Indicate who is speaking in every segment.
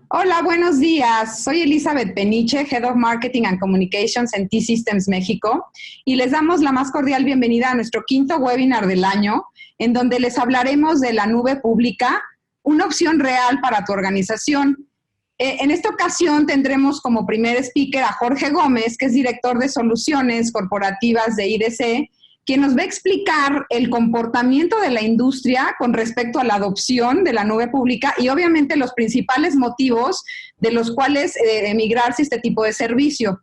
Speaker 1: Hola, buenos días. Soy Elizabeth Peniche, Head of Marketing and Communications en T-Systems México, y les damos la más cordial bienvenida a nuestro quinto webinar del año, en donde les hablaremos de la nube pública, una opción real para tu organización. En esta ocasión tendremos como primer speaker a Jorge Gómez, que es director de soluciones corporativas de IDC, quien nos va a explicar el comportamiento de la industria con respecto a la adopción de la nube pública y obviamente los principales motivos de los cuales emigrarse a este tipo de servicio.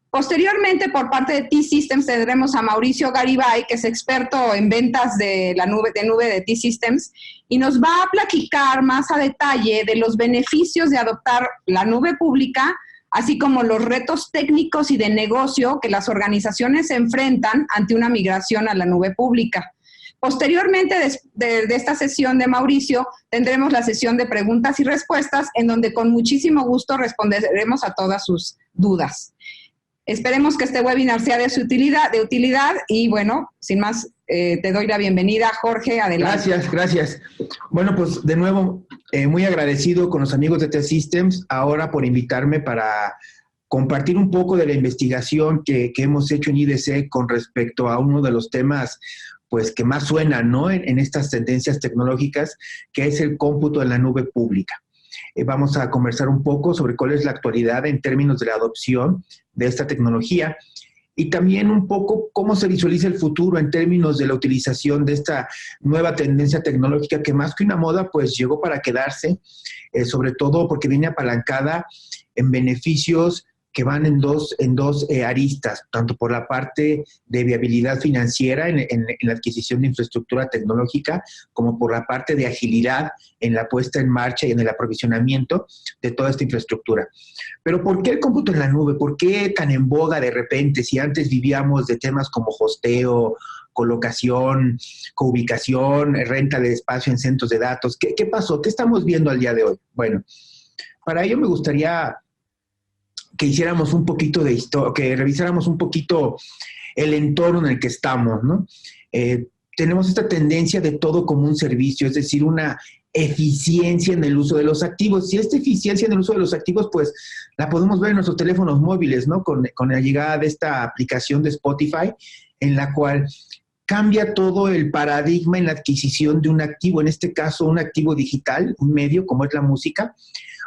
Speaker 1: Posteriormente, por parte de T-Systems, tendremos a Mauricio Garibay, que es experto en ventas de la nube de T-Systems, y nos va a platicar más a detalle de los beneficios de adoptar la nube pública, así como los retos técnicos y de negocio que las organizaciones se enfrentan ante una migración a la nube pública. Posteriormente de esta sesión de Mauricio, tendremos la sesión de preguntas y respuestas, en donde con muchísimo gusto responderemos a todas sus dudas. Esperemos que este webinar sea de utilidad y bueno, sin más, te doy la bienvenida, Jorge, adelante.
Speaker 2: Gracias. Bueno, pues de nuevo, muy agradecido con los amigos de T-Systems ahora por invitarme para compartir un poco de la investigación que hemos hecho en IDC con respecto a uno de los temas pues que más suenan, ¿no? en estas tendencias tecnológicas, que es el cómputo en la nube pública. Vamos a conversar un poco sobre cuál es la actualidad en términos de la adopción de esta tecnología y también un poco cómo se visualiza el futuro en términos de la utilización de esta nueva tendencia tecnológica que más que una moda, pues llegó para quedarse, sobre todo porque viene apalancada en beneficios que van en dos aristas, tanto por la parte de viabilidad financiera en la adquisición de infraestructura tecnológica, como por la parte de agilidad en la puesta en marcha y en el aprovisionamiento de toda esta infraestructura. Pero ¿por qué el cómputo en la nube? ¿Por qué tan en boga de repente? Si antes vivíamos de temas como hosteo, colocación, coubicación, renta de espacio en centros de datos. ¿Qué pasó? ¿Qué estamos viendo al día de hoy? Bueno, para ello me gustaría que hiciéramos un poquito de historia, que revisáramos un poquito el entorno en el que estamos, ¿no? Tenemos esta tendencia de todo como un servicio, es decir, una eficiencia en el uso de los activos. Y esta eficiencia en el uso de los activos, pues, la podemos ver en nuestros teléfonos móviles, ¿no? Con la llegada de esta aplicación de Spotify, en la cual cambia todo el paradigma en la adquisición de un activo, en este caso un activo digital, un medio como es la música.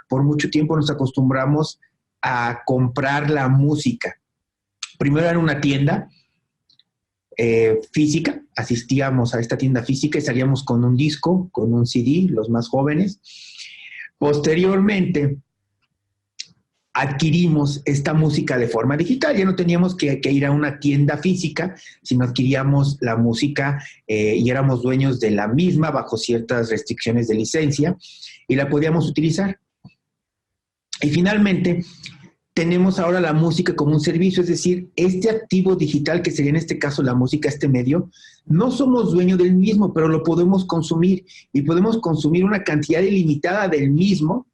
Speaker 2: Por mucho tiempo nos acostumbramos a comprar la música. Primero era una tienda física, asistíamos a esta tienda física y salíamos con un disco, con un CD, los más jóvenes. Posteriormente, adquirimos esta música de forma digital. Ya no teníamos que ir a una tienda física, sino adquiríamos la música y éramos dueños de la misma bajo ciertas restricciones de licencia y la podíamos utilizar. Y finalmente, tenemos ahora la música como un servicio, es decir, este activo digital, que sería en este caso la música, este medio, no somos dueños del mismo, pero lo podemos consumir y podemos consumir una cantidad ilimitada del mismo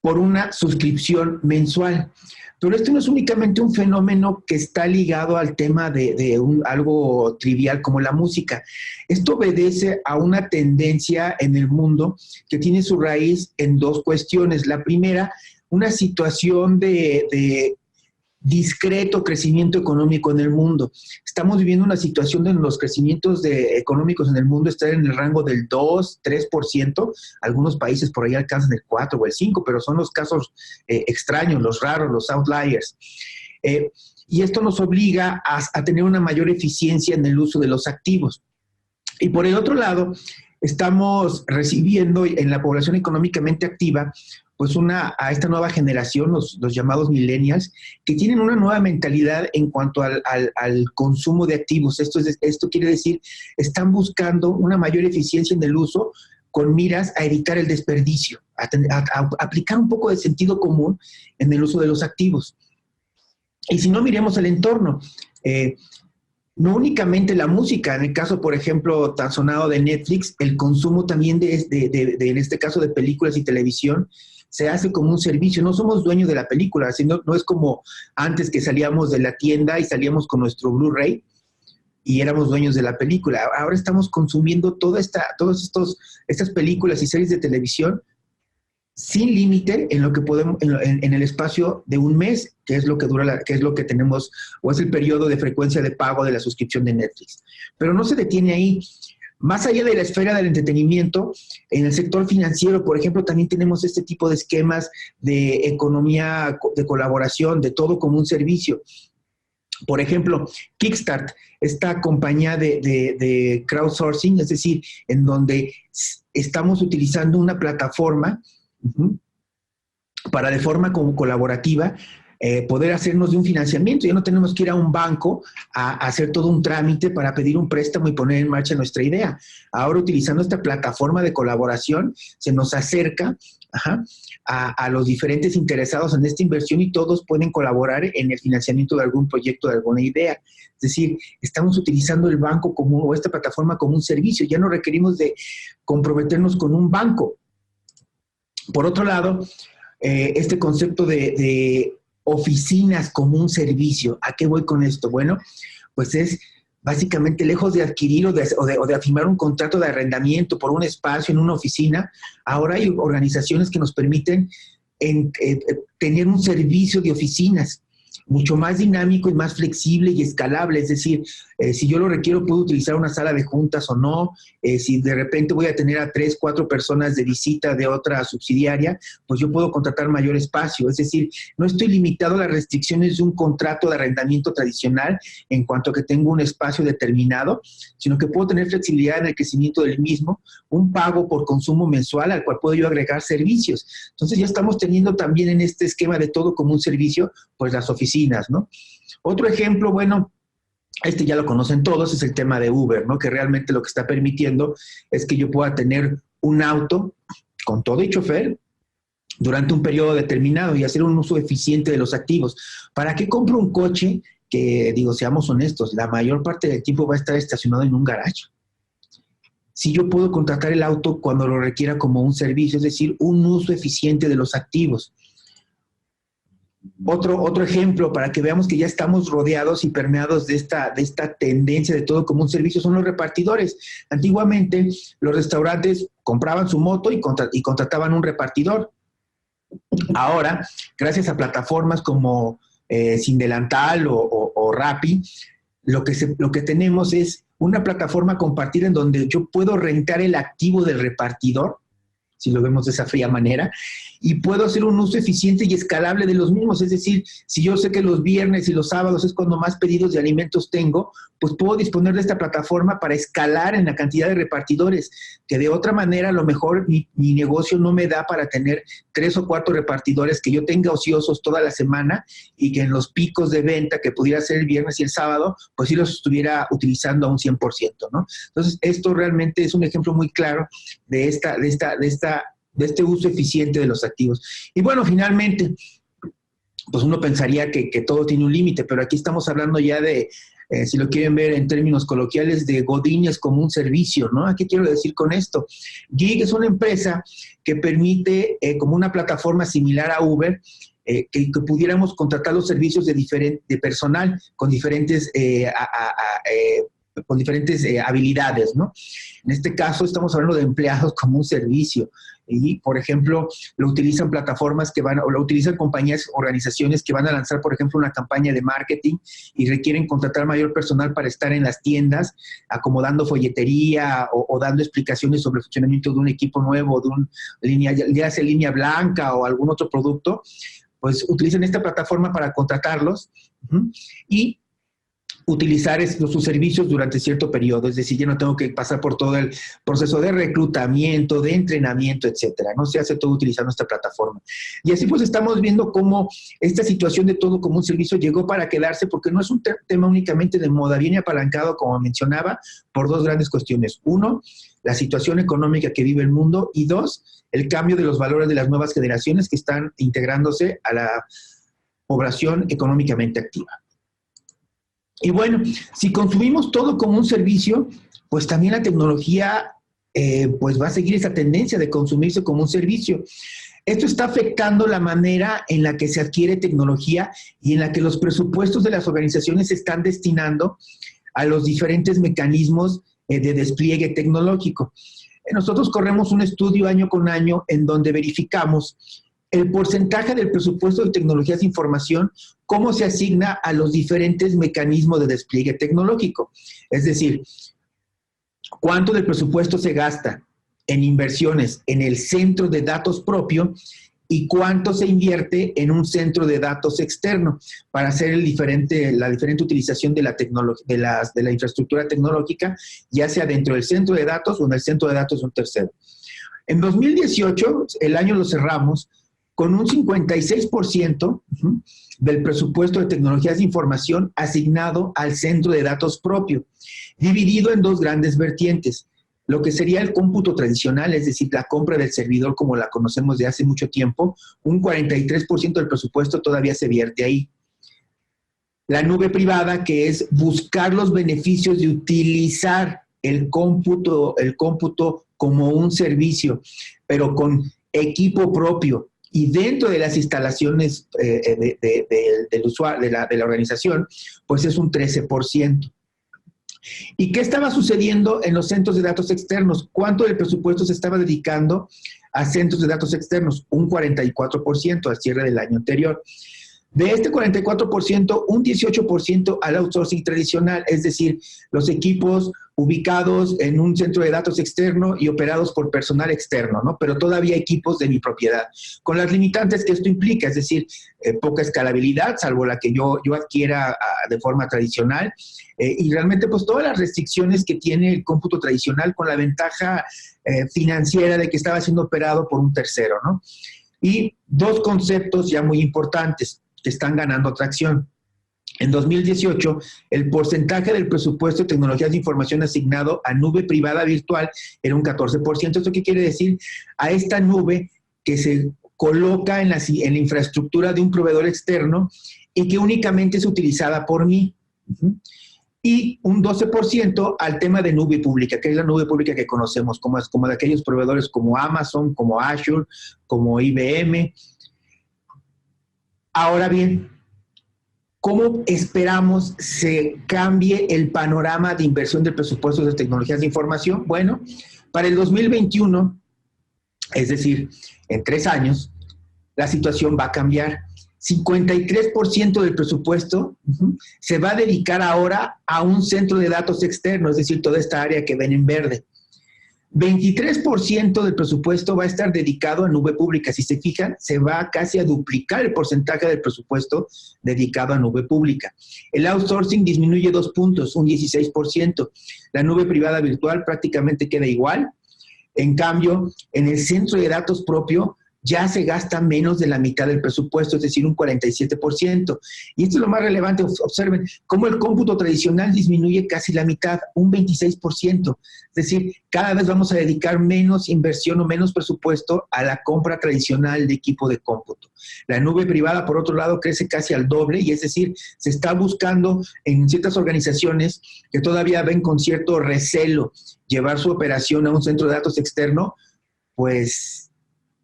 Speaker 2: por una suscripción mensual. Pero esto no es únicamente un fenómeno que está ligado al tema de algo trivial como la música. Esto obedece a una tendencia en el mundo que tiene su raíz en dos cuestiones. La primera, una situación de discreto crecimiento económico en el mundo. Estamos viviendo una situación donde los crecimientos económicos en el mundo están en el rango del 2-3%. Algunos países por ahí alcanzan el 4 o el 5%, pero son los casos extraños, los raros, los outliers. Y esto nos obliga a tener una mayor eficiencia en el uso de los activos. Y por el otro lado, estamos recibiendo en la población económicamente activa pues a esta nueva generación, los llamados millennials, que tienen una nueva mentalidad en cuanto al consumo de activos. Esto quiere decir, están buscando una mayor eficiencia en el uso con miras a evitar el desperdicio, a aplicar un poco de sentido común en el uso de los activos. Y si no, miremos el entorno. No únicamente la música, en el caso, por ejemplo, tan sonado de Netflix, el consumo también en este caso de películas y televisión, se hace como un servicio. No somos dueños de la película, sino, no es como antes que salíamos de la tienda y salíamos con nuestro Blu-ray y éramos dueños de la película. Ahora estamos consumiendo todas estas películas y series de televisión sin límite en lo que podemos, en el espacio de un mes, que es lo que dura, que es lo que tenemos, o es el periodo de frecuencia de pago de la suscripción de Netflix. Pero no se detiene ahí. Más allá de la esfera del entretenimiento, en el sector financiero, por ejemplo, también tenemos este tipo de esquemas de economía de colaboración, de todo como un servicio. Por ejemplo, Kickstart, esta compañía de crowdsourcing, es decir, en donde estamos utilizando una plataforma para de forma como colaborativa poder hacernos de un financiamiento. Ya no tenemos que ir a un banco a hacer todo un trámite para pedir un préstamo y poner en marcha nuestra idea. Ahora, utilizando esta plataforma de colaboración, se nos acerca a los diferentes interesados en esta inversión y todos pueden colaborar en el financiamiento de algún proyecto, de alguna idea. Es decir, estamos utilizando el banco o esta plataforma como un servicio. Ya no requerimos de comprometernos con un banco. Por otro lado, este concepto de oficinas como un servicio. ¿A qué voy con esto? Bueno, pues es básicamente, lejos de adquirir o de firmar un contrato de arrendamiento por un espacio en una oficina, ahora hay organizaciones que nos permiten tener un servicio de oficinas mucho más dinámico y más flexible y escalable. Es decir, si yo lo requiero, puedo utilizar una sala de juntas o no. Si de repente voy a tener a 3, 4 personas de visita de otra subsidiaria, pues yo puedo contratar mayor espacio. Es decir, no estoy limitado a las restricciones de un contrato de arrendamiento tradicional en cuanto a que tengo un espacio determinado, sino que puedo tener flexibilidad en el crecimiento del mismo, un pago por consumo mensual al cual puedo yo agregar servicios. Entonces ya estamos teniendo también en este esquema de todo como un servicio, pues las oficinas, ¿no? Otro ejemplo, bueno, este ya lo conocen todos, es el tema de Uber, ¿no? Que realmente lo que está permitiendo es que yo pueda tener un auto con todo y chofer durante un periodo determinado y hacer un uso eficiente de los activos. ¿Para qué compro un coche que, digo, seamos honestos, la mayor parte del tiempo va a estar estacionado en un garaje? Si yo puedo contratar el auto cuando lo requiera como un servicio, es decir, un uso eficiente de los activos. Otro ejemplo para que veamos que ya estamos rodeados y permeados de esta tendencia de todo como un servicio son los repartidores. Antiguamente los restaurantes compraban su moto y contrataban un repartidor. Ahora, gracias a plataformas como Sin Delantal o Rappi, lo que tenemos es una plataforma compartida en donde yo puedo rentar el activo del repartidor, si lo vemos de esa fría manera, y puedo hacer un uso eficiente y escalable de los mismos. Es decir, si yo sé que los viernes y los sábados es cuando más pedidos de alimentos tengo, pues puedo disponer de esta plataforma para escalar en la cantidad de repartidores, que de otra manera a lo mejor mi negocio no me da para tener 3 o 4 repartidores que yo tenga ociosos toda la semana y que en los picos de venta que pudiera ser el viernes y el sábado, pues sí los estuviera utilizando a un 100%, ¿no? Entonces, esto realmente es un ejemplo muy claro de este uso eficiente de los activos. Y bueno, finalmente, pues uno pensaría que todo tiene un límite, pero aquí estamos hablando ya de, si lo quieren ver en términos coloquiales, de godines como un servicio, ¿no? ¿Qué quiero decir con esto? Gig es una empresa que permite, como una plataforma similar a Uber, que pudiéramos contratar los servicios de personal con diferentes habilidades, ¿no? En este caso estamos hablando de empleados como un servicio y, por ejemplo, lo utilizan plataformas o lo utilizan compañías, organizaciones que van a lanzar, por ejemplo, una campaña de marketing y requieren contratar mayor personal para estar en las tiendas, acomodando folletería o dando explicaciones sobre el funcionamiento de un equipo nuevo, ya sea línea blanca o algún otro producto, pues utilizan esta plataforma para contratarlos y utilizar sus servicios durante cierto periodo, es decir, ya no tengo que pasar por todo el proceso de reclutamiento, de entrenamiento, etcétera, ¿no? Se hace todo utilizando esta plataforma. Y así pues estamos viendo cómo esta situación de todo como un servicio llegó para quedarse, porque no es un tema únicamente de moda, viene apalancado, como mencionaba, por 2 grandes cuestiones. 1, la situación económica que vive el mundo, y 2, el cambio de los valores de las nuevas generaciones que están integrándose a la población económicamente activa. Y bueno, si consumimos todo como un servicio, pues también la tecnología pues va a seguir esa tendencia de consumirse como un servicio. Esto está afectando la manera en la que se adquiere tecnología y en la que los presupuestos de las organizaciones se están destinando a los diferentes mecanismos de despliegue tecnológico. nosotros corremos un estudio año con año en donde verificamos el porcentaje del presupuesto de tecnologías de información, cómo se asigna a los diferentes mecanismos de despliegue tecnológico. Es decir, cuánto del presupuesto se gasta en inversiones en el centro de datos propio y cuánto se invierte en un centro de datos externo para hacer la diferente utilización de la infraestructura tecnológica, ya sea dentro del centro de datos o en el centro de datos de un tercero. En 2018, el año lo cerramos con un 56% del presupuesto de tecnologías de información asignado al centro de datos propio, dividido en dos grandes vertientes. Lo que sería el cómputo tradicional, es decir, la compra del servidor como la conocemos de hace mucho tiempo, un 43% del presupuesto todavía se vierte ahí. La nube privada, que es buscar los beneficios de utilizar el cómputo como un servicio, pero con equipo propio y dentro de las instalaciones del usuario, de la organización, pues es un 13%. ¿Y qué estaba sucediendo en los centros de datos externos? ¿Cuánto del presupuesto se estaba dedicando a centros de datos externos? Un 44% al cierre del año anterior. De este 44%, un 18% al outsourcing tradicional, es decir, los equipos ubicados en un centro de datos externo y operados por personal externo, ¿no? Pero todavía equipos de mi propiedad, con las limitantes que esto implica, es decir, poca escalabilidad, salvo la que yo adquiera de forma tradicional, y realmente pues todas las restricciones que tiene el cómputo tradicional con la ventaja financiera de que estaba siendo operado por un tercero, ¿no? Y dos conceptos ya muy importantes que están ganando tracción. En 2018, el porcentaje del presupuesto de tecnologías de información asignado a nube privada virtual era un 14%. ¿Esto qué quiere decir? A esta nube que se coloca en la infraestructura de un proveedor externo y que únicamente es utilizada por mí. Y un 12% al tema de nube pública, que es la nube pública que conocemos, como de aquellos proveedores como Amazon, como Azure, como IBM. Ahora bien, ¿cómo esperamos se cambie el panorama de inversión del presupuesto de tecnologías de información? Bueno, para el 2021, es decir, en 3 años, la situación va a cambiar. 53% del presupuesto se va a dedicar ahora a un centro de datos externo, es decir, toda esta área que ven en verde. 23% del presupuesto va a estar dedicado a nube pública. Si se fijan, se va casi a duplicar el porcentaje del presupuesto dedicado a nube pública. El outsourcing disminuye 2 puntos, un 16%. La nube privada virtual prácticamente queda igual. En cambio, en el centro de datos propio ya se gasta menos de la mitad del presupuesto, es decir, un 47%. Y esto es lo más relevante. Observen cómo el cómputo tradicional disminuye casi la mitad, un 26%. Es decir, cada vez vamos a dedicar menos inversión o menos presupuesto a la compra tradicional de equipo de cómputo. La nube privada, por otro lado, crece casi al doble, y es decir, se está buscando en ciertas organizaciones que todavía ven con cierto recelo llevar su operación a un centro de datos externo, pues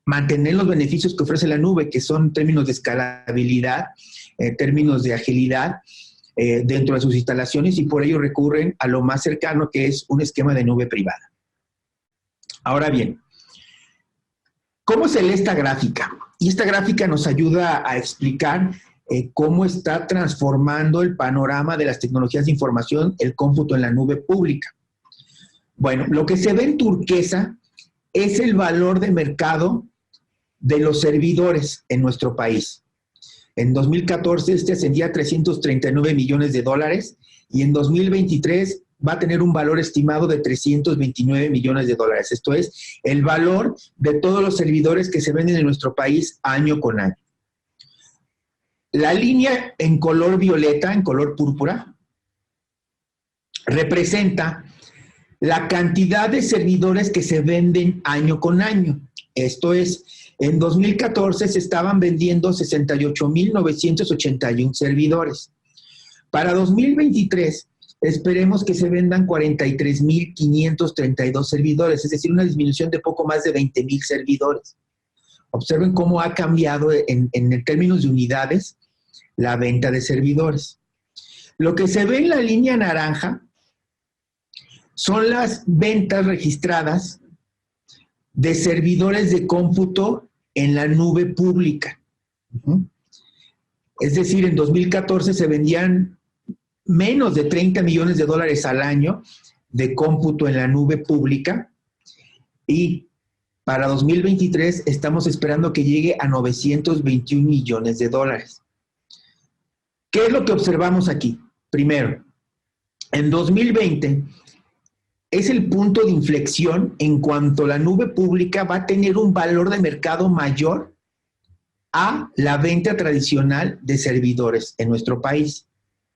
Speaker 2: mantener los beneficios que ofrece la nube, que son términos de escalabilidad, términos de agilidad dentro de sus instalaciones, y por ello recurren a lo más cercano, que es un esquema de nube privada. Ahora bien, ¿cómo se lee esta gráfica? Y esta gráfica nos ayuda a explicar cómo está transformando el panorama de las tecnologías de información, el cómputo en la nube pública. Bueno, lo que se ve en turquesa es el valor de mercado de los servidores en nuestro país. En 2014 este ascendía a 339 millones de dólares y en 2023 va a tener un valor estimado de 329 millones de dólares. Esto es el valor de todos los servidores que se venden en nuestro país año con año. La línea en color violeta, en color púrpura, representa la cantidad de servidores que se venden año con año. Esto es, en 2014 se estaban vendiendo 68,981 servidores. Para 2023 esperemos que se vendan 43,532 servidores, es decir, una disminución de poco más de 20,000 servidores. Observen cómo ha cambiado en términos de unidades la venta de servidores. Lo que se ve en la línea naranja son las ventas registradas de servidores de cómputo en la nube pública. Es decir, en 2014 se vendían menos de 30 millones de dólares al año de cómputo en la nube pública, y para 2023 estamos esperando que llegue a 921 millones de dólares. ¿Qué es lo que observamos aquí? Primero, en 2020 es el punto de inflexión en cuanto la nube pública va a tener un valor de mercado mayor a la venta tradicional de servidores en nuestro país.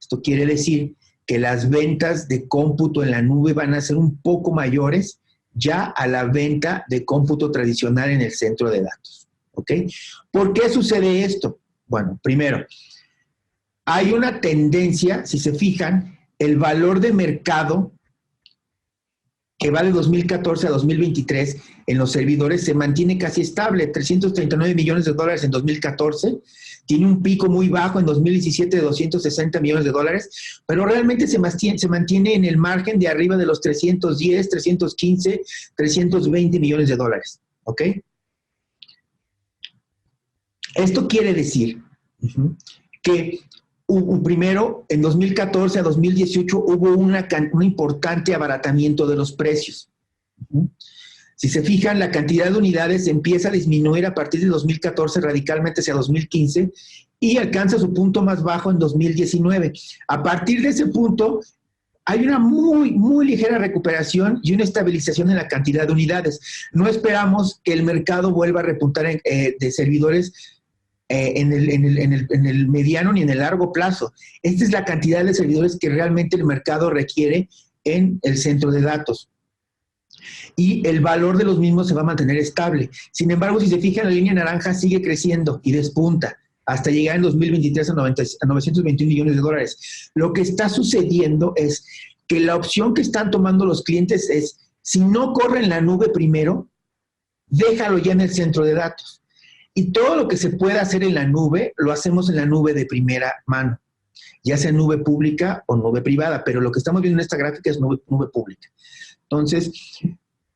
Speaker 2: Esto quiere decir que las ventas de cómputo en la nube van a ser un poco mayores ya a la venta de cómputo tradicional en el centro de datos. ¿Ok? ¿Por qué sucede esto? Bueno, primero, hay una tendencia, si se fijan, el valor de mercado que va de 2014 a 2023 en los servidores se mantiene casi estable, 339 millones de dólares en 2014, tiene un pico muy bajo en 2017 de 260 millones de dólares, pero realmente se mantiene en el margen de arriba de los 310, 315, 320 millones de dólares, ¿ok? Esto quiere decir que primero, en 2014 a 2018 hubo un importante abaratamiento de los precios. Si se fijan, la cantidad de unidades empieza a disminuir a partir de 2014 radicalmente hacia 2015 y alcanza su punto más bajo en 2019. A partir de ese punto, hay una muy ligera recuperación y una estabilización en la cantidad de unidades. No esperamos que el mercado vuelva a repuntar de servidores en el mediano ni en el largo plazo. Esta es la cantidad de servidores que realmente el mercado requiere en el centro de datos. Y el valor de los mismos se va a mantener estable. Sin embargo, si se fijan, la línea naranja sigue creciendo y despunta hasta llegar en 2023 a 921 millones de dólares. Lo que está sucediendo es que la opción que están tomando los clientes es, si no corre en la nube primero, déjalo ya en el centro de datos. Y todo lo que se pueda hacer en la nube, lo hacemos en la nube de primera mano, ya sea en nube pública o nube privada, pero lo que estamos viendo en esta gráfica es nube pública. Entonces,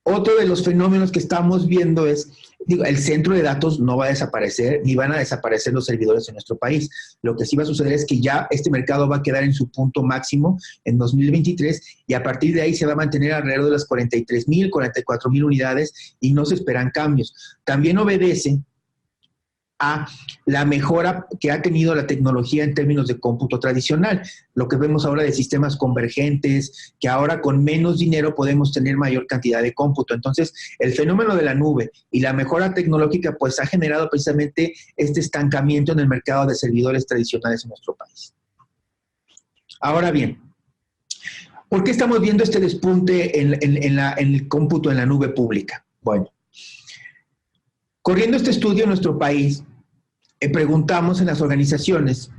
Speaker 2: otro de los fenómenos que estamos viendo es, el centro de datos no va a desaparecer, ni van a desaparecer los servidores en nuestro país. Lo que sí va a suceder es que ya este mercado va a quedar en su punto máximo en 2023 y a partir de ahí se va a mantener alrededor de las 43,000, 44,000 unidades y no se esperan cambios. También obedece a la mejora que ha tenido la tecnología en términos de cómputo tradicional. Lo que vemos ahora de sistemas convergentes, que ahora con menos dinero podemos tener mayor cantidad de cómputo. Entonces, el fenómeno de la nube y la mejora tecnológica pues ha generado precisamente este estancamiento en el mercado de servidores tradicionales en nuestro país. Ahora bien, ¿por qué estamos viendo este despunte en el cómputo en la nube pública? Bueno, corriendo este estudio en nuestro país, preguntamos en las organizaciones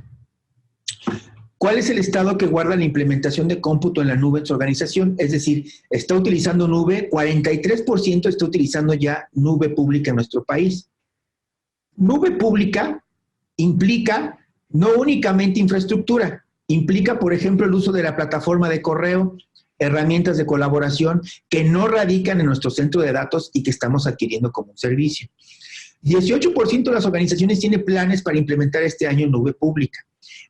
Speaker 2: cuál es el estado que guarda la implementación de cómputo en la nube en su organización. Es decir, ¿está utilizando nube? 43% está utilizando ya nube pública en nuestro país. Nube pública implica no únicamente infraestructura, implica, por ejemplo, el uso de la plataforma de correo, herramientas de colaboración que no radican en nuestro centro de datos y que estamos adquiriendo como un servicio. 18% de las organizaciones tiene planes para implementar este año nube pública.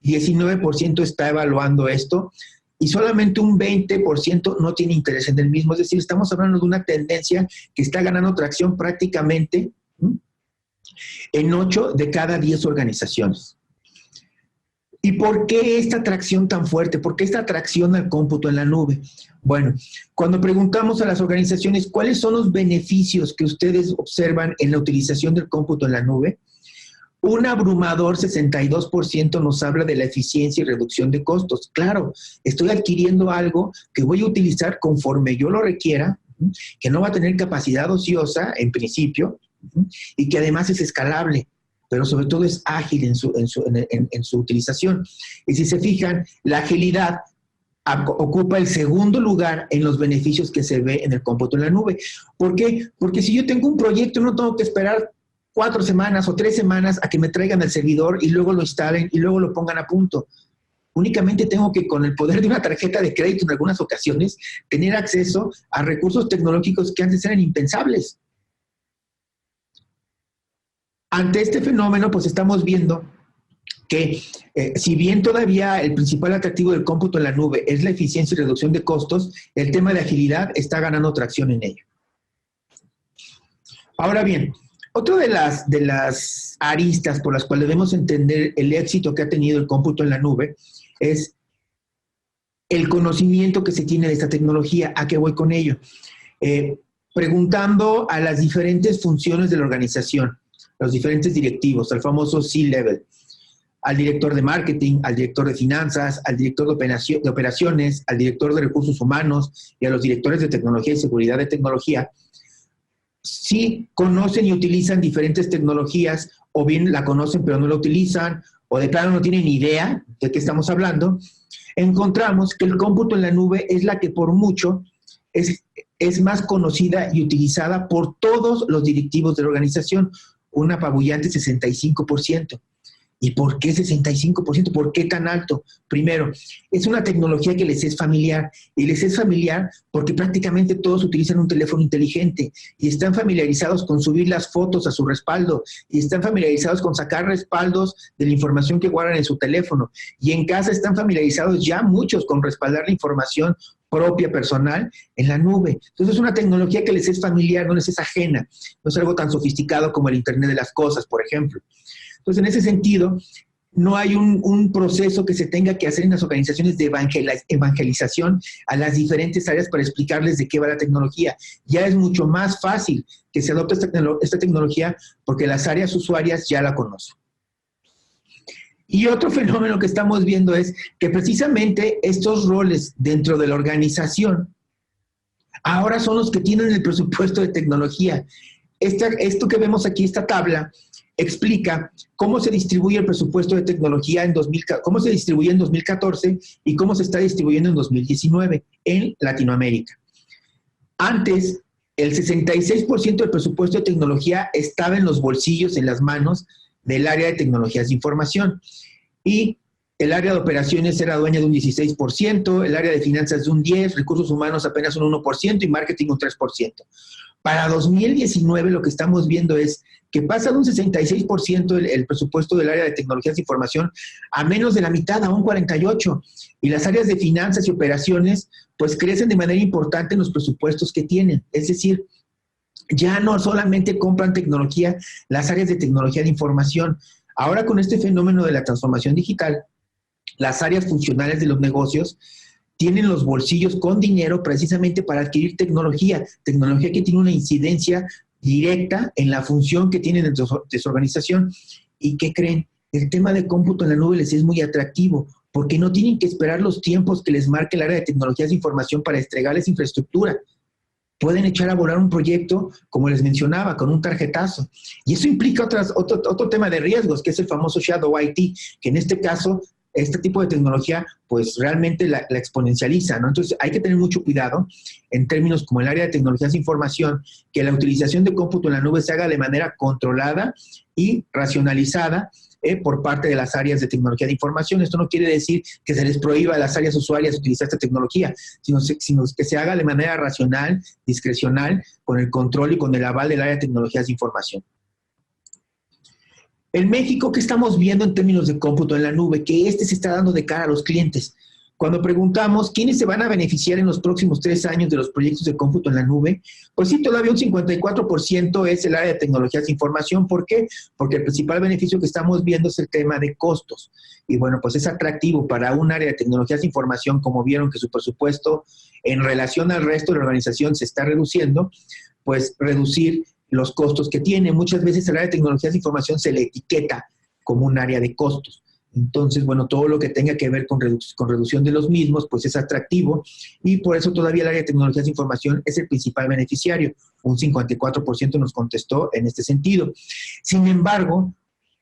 Speaker 2: 19% está evaluando esto y solamente un 20% no tiene interés en el mismo. Es decir, estamos hablando de una tendencia que está ganando tracción prácticamente en 8 de cada 10 organizaciones. ¿Y por qué esta atracción tan fuerte? ¿Por qué esta atracción al cómputo en la nube? Bueno, cuando preguntamos a las organizaciones cuáles son los beneficios que ustedes observan en la utilización del cómputo en la nube, un abrumador 62% nos habla de la eficiencia y reducción de costos. Claro, estoy adquiriendo algo que voy a utilizar conforme yo lo requiera, que no va a tener capacidad ociosa en principio y que además es escalable, pero sobre todo es ágil en su utilización. Y si se fijan, la agilidad ocupa el segundo lugar en los beneficios que se ve en el cómputo en la nube. ¿Por qué? Porque si yo tengo un proyecto, no tengo que esperar 4 semanas o 3 semanas a que me traigan el servidor y luego lo instalen y luego lo pongan a punto. Únicamente tengo que, con el poder de una tarjeta de crédito en algunas ocasiones, tener acceso a recursos tecnológicos que antes eran impensables. Ante este fenómeno, pues estamos viendo que si bien todavía el principal atractivo del cómputo en la nube es la eficiencia y reducción de costos, el tema de agilidad está ganando tracción en ello. Ahora bien, otra de las aristas por las cuales debemos entender el éxito que ha tenido el cómputo en la nube es el conocimiento que se tiene de esta tecnología. ¿A qué voy con ello? Preguntando a las diferentes funciones de la organización, los diferentes directivos, al famoso C-Level, al director de marketing, al director de finanzas, al director de operaciones, al director de recursos humanos y a los directores de tecnología y seguridad de tecnología, sí conocen y utilizan diferentes tecnologías, o bien la conocen pero no la utilizan, o de plano no tienen ni idea de qué estamos hablando. Encontramos que el cómputo en la nube es la que por mucho es más conocida y utilizada por todos los directivos de la organización, un apabullante 65%. ¿Y por qué 65%? ¿Por qué tan alto? Primero, es una tecnología que les es familiar, y les es familiar porque prácticamente todos utilizan un teléfono inteligente y están familiarizados con subir las fotos a su respaldo, y están familiarizados con sacar respaldos de la información que guardan en su teléfono, y en casa están familiarizados ya muchos con respaldar la información propia, personal, en la nube. Entonces es una tecnología que les es familiar, no les es ajena, no es algo tan sofisticado como el Internet de las cosas, por ejemplo. Entonces, en ese sentido, no hay un proceso que se tenga que hacer en las organizaciones de evangelización a las diferentes áreas para explicarles de qué va la tecnología. Ya es mucho más fácil que se adopte esta tecnología porque las áreas usuarias ya la conocen. Y otro fenómeno que estamos viendo es que precisamente estos roles dentro de la organización ahora son los que tienen el presupuesto de tecnología. Esto que vemos aquí, esta tabla, explica cómo se distribuye el presupuesto de tecnología cómo se distribuye en 2014 y cómo se está distribuyendo en 2019 en Latinoamérica. Antes, el 66% del presupuesto de tecnología estaba en los bolsillos, en las manos del área de tecnologías de información. Y el área de operaciones era dueña de un 16%, el área de finanzas de un 10%, recursos humanos apenas un 1% y marketing un 3%. Para 2019 lo que estamos viendo es que pasa de un 66% el presupuesto del área de tecnologías de información a menos de la mitad, a un 48%. Y las áreas de finanzas y operaciones pues crecen de manera importante en los presupuestos que tienen. Es decir, ya no solamente compran tecnología las áreas de tecnología de información. Ahora con este fenómeno de la transformación digital, las áreas funcionales de los negocios tienen los bolsillos con dinero precisamente para adquirir tecnología que tiene una incidencia directa en la función que tienen de su organización. ¿Y qué creen? El tema de cómputo en la nube les es muy atractivo, porque no tienen que esperar los tiempos que les marque el área de tecnologías de información para entregarles infraestructura. Pueden echar a volar un proyecto, como les mencionaba, con un tarjetazo. Y eso implica otro tema de riesgos, que es el famoso Shadow IT, que en este caso este tipo de tecnología pues realmente la exponencializa, ¿no? Entonces hay que tener mucho cuidado en términos como el área de tecnologías de información, que la utilización de cómputo en la nube se haga de manera controlada y racionalizada por parte de las áreas de tecnología de información. Esto no quiere decir que se les prohíba a las áreas usuarias utilizar esta tecnología, sino que se haga de manera racional, discrecional, con el control y con el aval del área de tecnologías de información. En México, ¿qué estamos viendo en términos de cómputo en la nube? Que se está dando de cara a los clientes. Cuando preguntamos quiénes se van a beneficiar en los próximos 3 años de los proyectos de cómputo en la nube, pues sí, todavía un 54% es el área de tecnologías de información. ¿Por qué? Porque el principal beneficio que estamos viendo es el tema de costos. Y bueno, pues es atractivo para un área de tecnologías de información, como vieron que su presupuesto en relación al resto de la organización se está reduciendo, pues reducir los costos que tiene. Muchas veces el área de tecnologías de información se le etiqueta como un área de costos. Entonces, bueno, todo lo que tenga que ver con reducción de los mismos, pues es atractivo, y por eso todavía el área de tecnologías de información es el principal beneficiario. Un 54% nos contestó en este sentido. Sin embargo,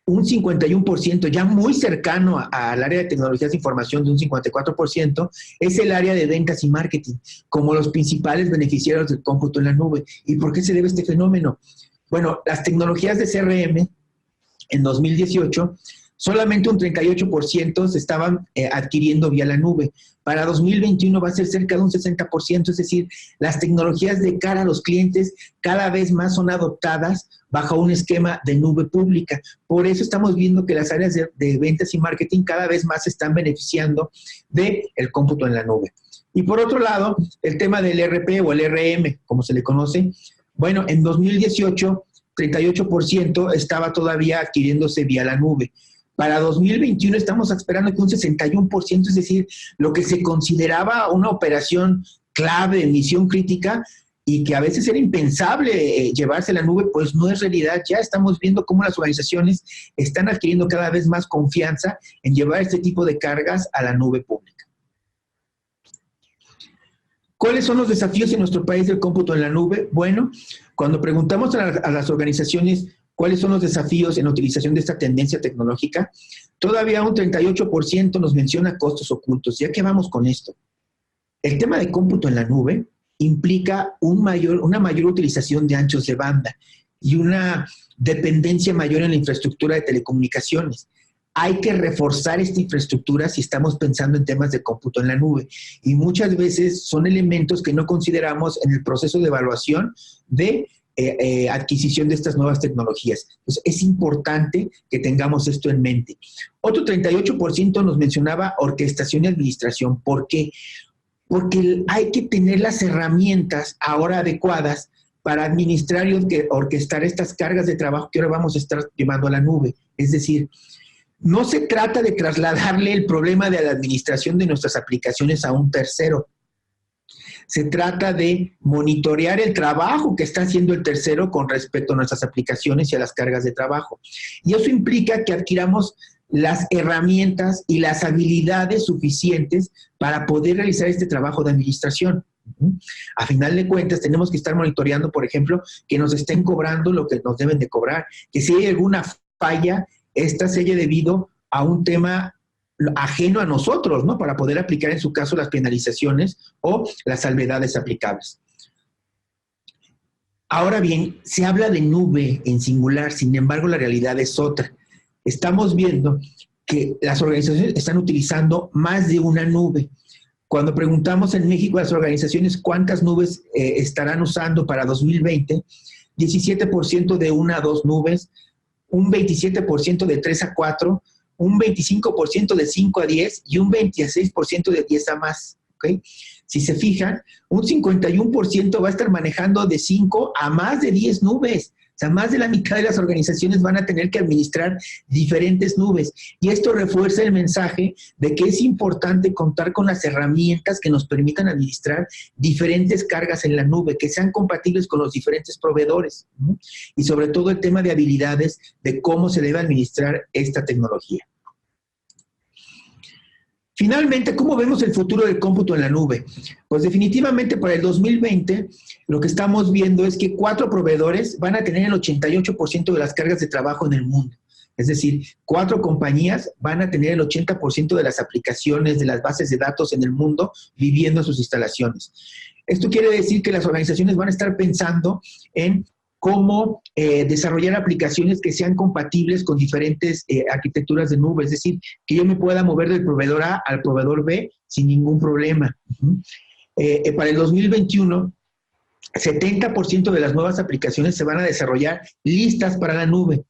Speaker 2: un 51%, ya muy cercano al área de tecnologías de información de un 54%, es el área de ventas y marketing, como los principales beneficiarios del cómputo en la nube. ¿Y por qué se debe este fenómeno? Bueno, las tecnologías de CRM en 2018 solamente un 38% se estaban adquiriendo vía la nube. Para 2021 va a ser cerca de un 60%, es decir, las tecnologías de cara a los clientes cada vez más son adoptadas bajo un esquema de nube pública. Por eso estamos viendo que las áreas de ventas y marketing cada vez más se están beneficiando del cómputo en la nube. Y por otro lado, el tema del ERP o el RM, como se le conoce, bueno, en 2018, 38% estaba todavía adquiriéndose vía la nube. Para 2021 estamos esperando que un 61%, es decir, lo que se consideraba una operación clave, misión crítica, y que a veces era impensable llevarse a la nube, pues no es realidad. Ya estamos viendo cómo las organizaciones están adquiriendo cada vez más confianza en llevar este tipo de cargas a la nube pública. ¿Cuáles son los desafíos en nuestro país del cómputo en la nube? Bueno, cuando preguntamos a las organizaciones cuáles son los desafíos en la utilización de esta tendencia tecnológica, todavía un 38% nos menciona costos ocultos. ¿Ya qué vamos con esto? El tema de cómputo en la nube implica una mayor utilización de anchos de banda y una dependencia mayor en la infraestructura de telecomunicaciones. Hay que reforzar esta infraestructura si estamos pensando en temas de cómputo en la nube. Y muchas veces son elementos que no consideramos en el proceso de evaluación de adquisición de estas nuevas tecnologías. Entonces, es importante que tengamos esto en mente. Otro 38% nos mencionaba orquestación y administración. ¿Por qué? Porque hay que tener las herramientas ahora adecuadas para administrar y orquestar estas cargas de trabajo que ahora vamos a estar llevando a la nube. Es decir, no se trata de trasladarle el problema de la administración de nuestras aplicaciones a un tercero. Se trata de monitorear el trabajo que está haciendo el tercero con respecto a nuestras aplicaciones y a las cargas de trabajo. Y eso implica que adquiramos las herramientas y las habilidades suficientes para poder realizar este trabajo de administración. A final de cuentas, tenemos que estar monitoreando, por ejemplo, que nos estén cobrando lo que nos deben de cobrar, que si hay alguna falla, esta se haya debido a un tema ajeno a nosotros, ¿no? Para poder aplicar en su caso las penalizaciones o las salvedades aplicables. Ahora bien, se habla de nube en singular, sin embargo la realidad es otra. Estamos viendo que las organizaciones están utilizando más de una nube. Cuando preguntamos en México a las organizaciones cuántas nubes estarán usando para 2020, 17% de 1 a 2 nubes, un 27% de 3 a 4, un 25% de 5 a 10 y un 26% de 10 a más. ¿Okay? Si se fijan, un 51% va a estar manejando de 5 a más de 10 nubes. O sea, más de la mitad de las organizaciones van a tener que administrar diferentes nubes. Y esto refuerza el mensaje de que es importante contar con las herramientas que nos permitan administrar diferentes cargas en la nube, que sean compatibles con los diferentes proveedores, ¿no? Y sobre todo el tema de habilidades de cómo se debe administrar esta tecnología. Finalmente, ¿cómo vemos el futuro del cómputo en la nube? Pues definitivamente para el 2020 lo que estamos viendo es que 4 proveedores van a tener el 88% de las cargas de trabajo en el mundo. Es decir, 4 compañías van a tener el 80% de las aplicaciones de las bases de datos en el mundo viviendo en sus instalaciones. Esto quiere decir que las organizaciones van a estar pensando en cómo desarrollar aplicaciones que sean compatibles con diferentes arquitecturas de nube, es decir, que yo me pueda mover del proveedor A al proveedor B sin ningún problema. Para el 2021, 70% de las nuevas aplicaciones se van a desarrollar listas para la nube.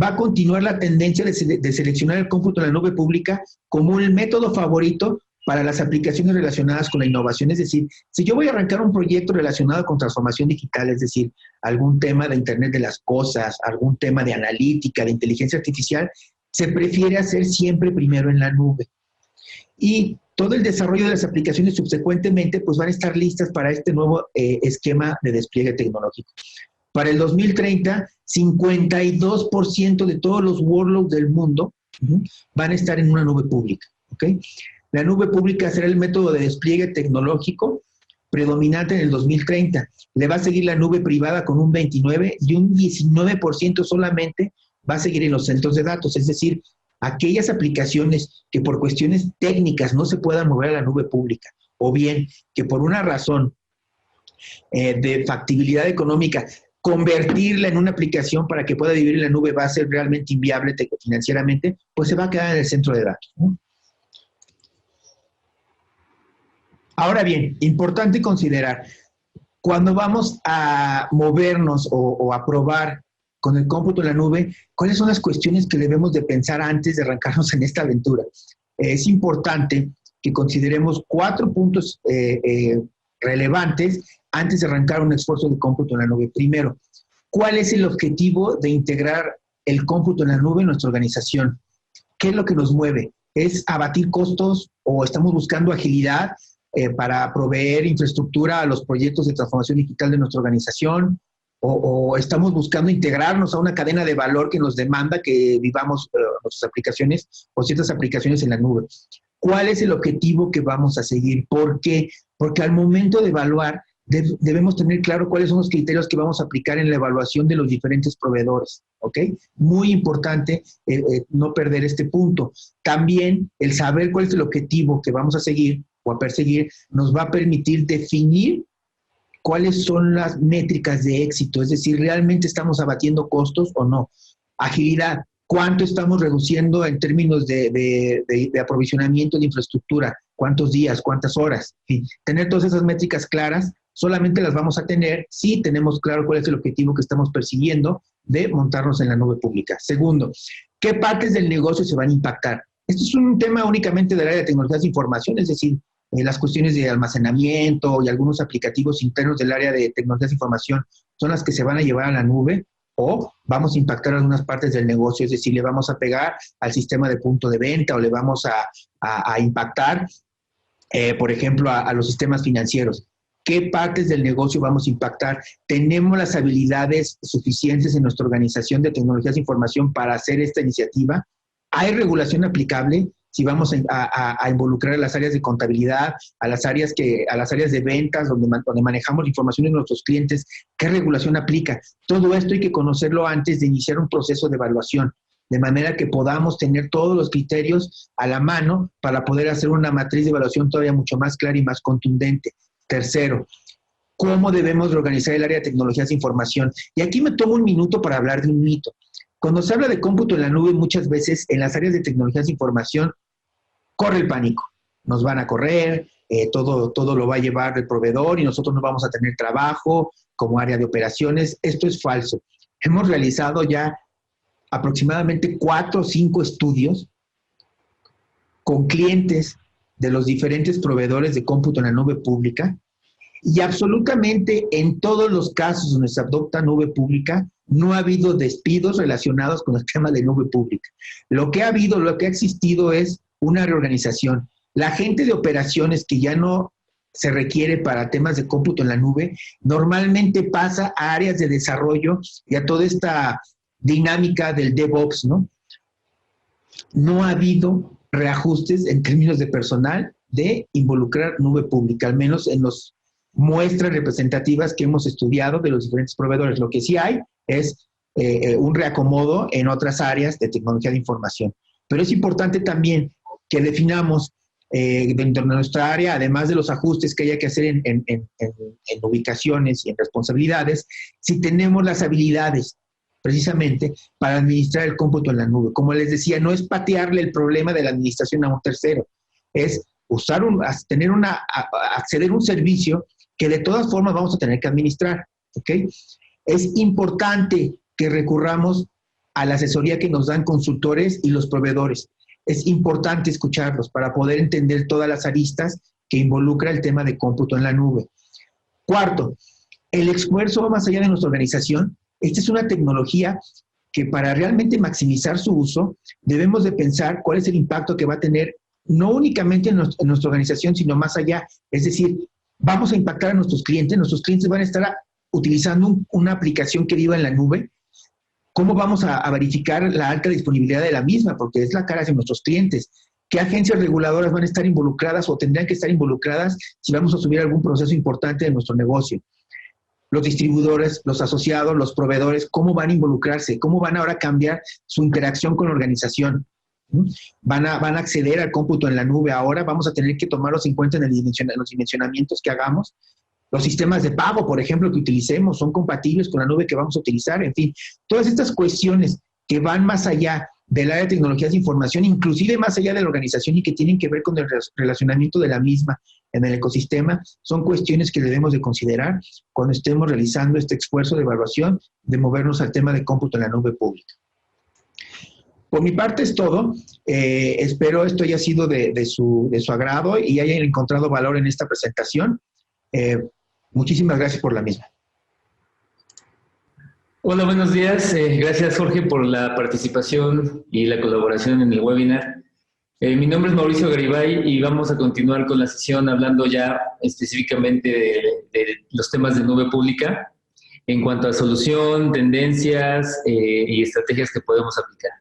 Speaker 2: Va a continuar la tendencia de seleccionar el cómputo en la nube pública como el método favorito para las aplicaciones relacionadas con la innovación. Es decir, si yo voy a arrancar un proyecto relacionado con transformación digital, es decir, algún tema de Internet de las Cosas, algún tema de analítica, de inteligencia artificial, se prefiere hacer siempre primero en la nube. Y todo el desarrollo de las aplicaciones subsecuentemente pues van a estar listas para este nuevo esquema de despliegue tecnológico. Para el 2030, 52% de todos los workloads del mundo van a estar en una nube pública, ¿ok? La nube pública será el método de despliegue tecnológico predominante en el 2030. Le va a seguir la nube privada con un 29% y un 19% solamente va a seguir en los centros de datos. Es decir, aquellas aplicaciones que por cuestiones técnicas no se puedan mover a la nube pública, o bien que por una razón de factibilidad económica convertirla en una aplicación para que pueda vivir en la nube va a ser realmente inviable financieramente, pues se va a quedar en el centro de datos, ¿no? Ahora bien, importante considerar, cuando vamos a movernos o a probar con el cómputo en la nube, ¿cuáles son las cuestiones que debemos de pensar antes de arrancarnos en esta aventura? Es importante que consideremos 4 puntos relevantes antes de arrancar un esfuerzo de cómputo en la nube. Primero, ¿cuál es el objetivo de integrar el cómputo en la nube en nuestra organización? ¿Qué es lo que nos mueve? ¿Es abatir costos o estamos buscando agilidad para proveer infraestructura a los proyectos de transformación digital de nuestra organización? ¿O estamos buscando integrarnos a una cadena de valor que nos demanda que vivamos nuestras aplicaciones o ciertas aplicaciones en la nube? ¿Cuál es el objetivo que vamos a seguir? ¿Por qué? Porque al momento de evaluar, debemos tener claro cuáles son los criterios que vamos a aplicar en la evaluación de los diferentes proveedores, ¿ok? Muy importante no perder este punto. También el saber cuál es el objetivo que vamos a seguir o a perseguir nos va a permitir definir cuáles son las métricas de éxito, es decir, ¿realmente estamos abatiendo costos o no? Agilidad, ¿cuánto estamos reduciendo en términos de aprovisionamiento de infraestructura? ¿Cuántos días? ¿Cuántas horas? Sí. Tener todas esas métricas claras, solamente las vamos a tener si tenemos claro cuál es el objetivo que estamos persiguiendo de montarnos en la nube pública. Segundo, ¿qué partes del negocio se van a impactar? Esto es un tema únicamente del área de tecnologías de información, es decir, las cuestiones de almacenamiento y algunos aplicativos internos del área de tecnologías de información son las que se van a llevar a la nube, o vamos a impactar algunas partes del negocio, es decir, le vamos a pegar al sistema de punto de venta o le vamos a impactar, por ejemplo, a los sistemas financieros. ¿Qué partes del negocio vamos a impactar? ¿Tenemos las habilidades suficientes en nuestra organización de tecnologías de información para hacer esta iniciativa? ¿Hay regulación aplicable? Si vamos a involucrar a las áreas de contabilidad, a las áreas de ventas, donde manejamos la información de nuestros clientes, ¿qué regulación aplica? Todo esto hay que conocerlo antes de iniciar un proceso de evaluación, de manera que podamos tener todos los criterios a la mano para poder hacer una matriz de evaluación todavía mucho más clara y más contundente. Tercero, ¿cómo debemos organizar el área de tecnologías de información? Y aquí me tomo un minuto para hablar de un mito. Cuando se habla de cómputo en la nube, muchas veces en las áreas de tecnologías de información corre el pánico. Nos van a correr, todo lo va a llevar el proveedor y nosotros no vamos a tener trabajo como área de operaciones. Esto es falso. Hemos realizado ya aproximadamente 4 o 5 estudios con clientes de los diferentes proveedores de cómputo en la nube pública, y absolutamente en todos los casos donde se adopta nube pública, no ha habido despidos relacionados con el tema de nube pública. Lo que ha existido es una reorganización. La gente de operaciones que ya no se requiere para temas de cómputo en la nube, normalmente pasa a áreas de desarrollo y a toda esta dinámica del DevOps, ¿no? No ha habido reajustes en términos de personal de involucrar nube pública, al menos en las muestras representativas que hemos estudiado de los diferentes proveedores. Lo que sí hay es un reacomodo en otras áreas de tecnología de información. Pero es importante también que definamos dentro de nuestra área, además de los ajustes que haya que hacer en ubicaciones y en responsabilidades, si tenemos las habilidades precisamente para administrar el cómputo en la nube. Como les decía, no es patearle el problema de la administración a un tercero, es acceder a un servicio que de todas formas vamos a tener que administrar, ¿ok? Es importante que recurramos a la asesoría que nos dan consultores y los proveedores. Es importante escucharlos para poder entender todas las aristas que involucra el tema de cómputo en la nube. Cuarto, el esfuerzo va más allá de nuestra organización. Esta es una tecnología que para realmente maximizar su uso, debemos de pensar cuál es el impacto que va a tener no únicamente en nuestra organización, sino más allá. Es decir, vamos a impactar a nuestros clientes van a estar utilizando una aplicación que viva en la nube. ¿Cómo vamos a verificar la alta disponibilidad de la misma? Porque es la cara hacia nuestros clientes. ¿Qué agencias reguladoras van a estar involucradas o tendrán que estar involucradas si vamos a subir algún proceso importante de nuestro negocio? Los distribuidores, los asociados, los proveedores, ¿cómo van a involucrarse? ¿Cómo van ahora a cambiar su interacción con la organización? ¿Van a acceder al cómputo en la nube ahora? ¿Vamos a tener que tomarlos en cuenta en los dimensionamientos que hagamos? los sistemas de pago, por ejemplo, que utilicemos, son compatibles con la nube que vamos a utilizar, en fin, todas estas cuestiones que van más allá del área de tecnologías de información, inclusive más allá de la organización y que tienen que ver con el relacionamiento de la misma en el ecosistema, son cuestiones que debemos de considerar cuando estemos realizando este esfuerzo de evaluación de movernos al tema de cómputo en la nube pública. Por mi parte es todo. Espero esto haya sido de su agrado y hayan encontrado valor en esta presentación. Muchísimas gracias por la misma.
Speaker 3: Hola, buenos días. Gracias, Jorge, por la participación y la colaboración en el webinar. Mi nombre es Mauricio Garibay y vamos a continuar con la sesión hablando ya específicamente de los temas de nube pública en cuanto a solución, tendencias y estrategias que podemos aplicar.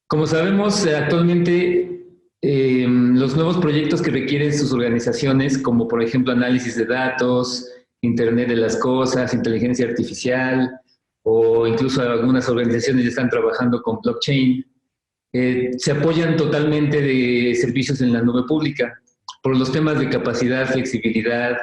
Speaker 3: Como sabemos, actualmente los nuevos proyectos que requieren sus organizaciones, como por ejemplo análisis de datos, Internet de las Cosas, inteligencia artificial, o incluso algunas organizaciones ya están trabajando con blockchain, se apoyan totalmente de servicios en la nube pública por los temas de capacidad, flexibilidad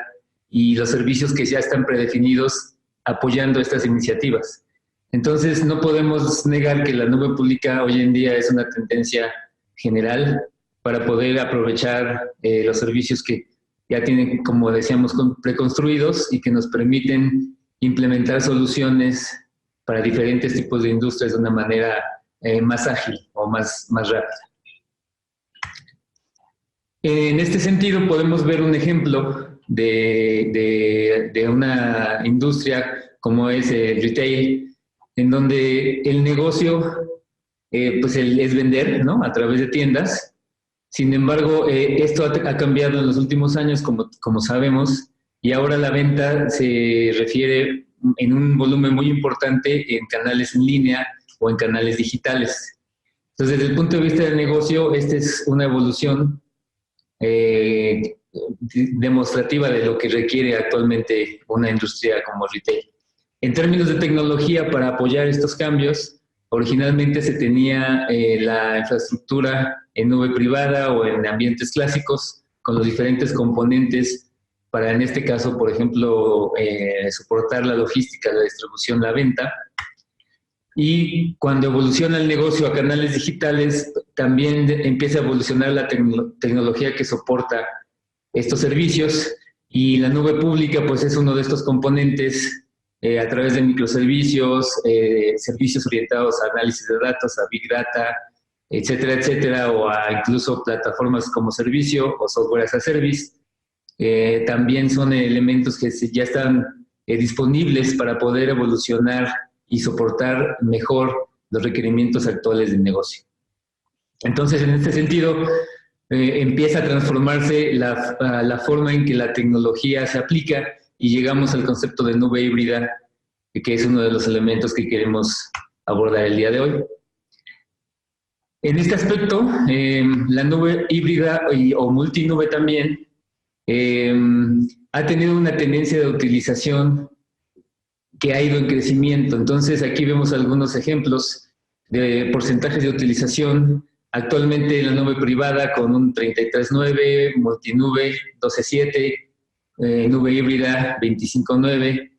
Speaker 3: y los servicios que ya están predefinidos apoyando estas iniciativas. Entonces, no podemos negar que la nube pública hoy en día es una tendencia general para poder aprovechar los servicios que ya tienen, como decíamos, preconstruidos y que nos permiten implementar soluciones para diferentes tipos de industrias de una manera más ágil o más rápida. En este sentido, podemos ver un ejemplo de una industria como es el retail, en donde el negocio pues es vender, ¿no?, a través de tiendas. Sin embargo, esto ha cambiado en los últimos años, como sabemos, y ahora la venta se refiere en un volumen muy importante en canales en línea o en canales digitales. Entonces, desde el punto de vista del negocio, esta es una evolución demostrativa de lo que requiere actualmente una industria como retail. En términos de tecnología, para apoyar estos cambios, originalmente se tenía la infraestructura en nube privada o en ambientes clásicos con los diferentes componentes para, en este caso, por ejemplo, soportar la logística, la distribución, la venta. Y cuando evoluciona el negocio a canales digitales, también empieza a evolucionar la tecnología que soporta estos servicios, y la nube pública pues es uno de estos componentes a través de microservicios, servicios orientados a análisis de datos, a Big Data, etcétera, etcétera, o a incluso plataformas como servicio o software as a service. También son elementos que ya están disponibles para poder evolucionar y soportar mejor los requerimientos actuales del negocio. Entonces, en este sentido, empieza a transformarse la forma en que la tecnología se aplica y llegamos al concepto de nube híbrida, que es uno de los elementos que queremos abordar el día de hoy. En este aspecto, la nube híbrida o multinube también ha tenido una tendencia de utilización que ha ido en crecimiento. Entonces, aquí vemos algunos ejemplos de porcentajes de utilización. Actualmente en la nube privada con un 33.9, multinube 12.7, nube híbrida 25.9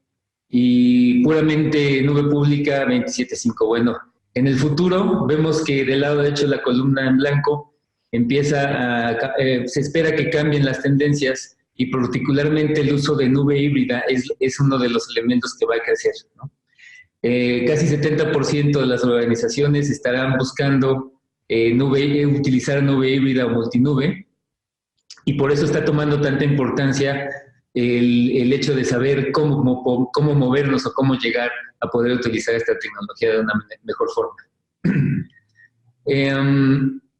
Speaker 3: y puramente nube pública 27.5. Bueno, en el futuro vemos que del lado derecho de la columna en blanco se espera que cambien las tendencias, y particularmente el uso de nube híbrida es uno de los elementos que va a crecer, ¿no? Casi 70% de las organizaciones estarán buscando utilizar nube híbrida o multinube, y por eso está tomando tanta importancia el hecho de saber cómo movernos o cómo llegar a poder utilizar esta tecnología de una mejor forma.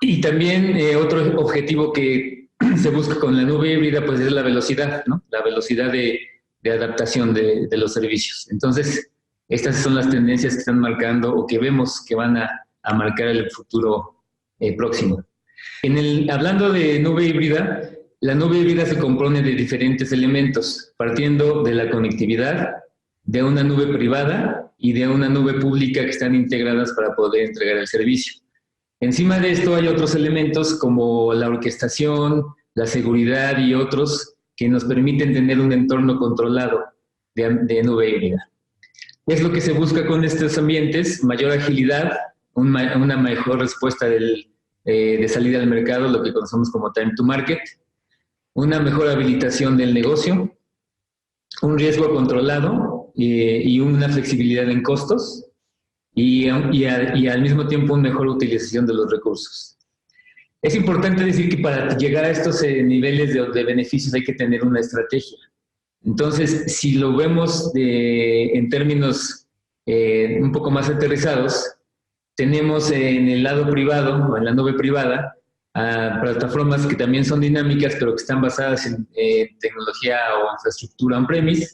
Speaker 3: Y también otro objetivo que se busca con la nube híbrida pues es la velocidad, ¿no? La velocidad de adaptación de los servicios. Entonces, estas son las tendencias que están marcando o que vemos que van a marcar el futuro próximo. Hablando de nube híbrida, la nube híbrida se compone de diferentes elementos, partiendo de la conectividad, de una nube privada y de una nube pública que están integradas para poder entregar el servicio. Encima de esto hay otros elementos como la orquestación, la seguridad y otros que nos permiten tener un entorno controlado de nube híbrida. ¿Qué es lo que se busca con estos ambientes? Mayor agilidad, una mejor respuesta de salida al mercado, lo que conocemos como time to market, una mejor habilitación del negocio, un riesgo controlado y una flexibilidad en costos y al mismo tiempo una mejor utilización de los recursos. Es importante decir que para llegar a estos niveles de beneficios hay que tener una estrategia. Entonces, si lo vemos en términos un poco más aterrizados, tenemos en el lado privado, o en la nube privada, plataformas que también son dinámicas, pero que están basadas en tecnología o infraestructura on-premise.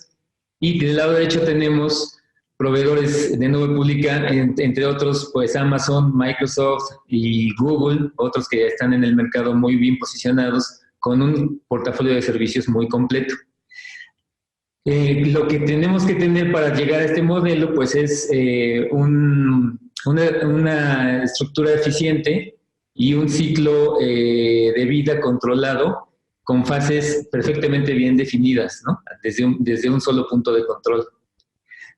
Speaker 3: Y del lado derecho tenemos proveedores de nube pública, entre otros, pues Amazon, Microsoft y Google, otros que ya están en el mercado muy bien posicionados, con un portafolio de servicios muy completo. Lo que tenemos que tener para llegar a este modelo, pues es una estructura eficiente y un ciclo de vida controlado con fases perfectamente bien definidas, ¿no? Desde un solo punto de control.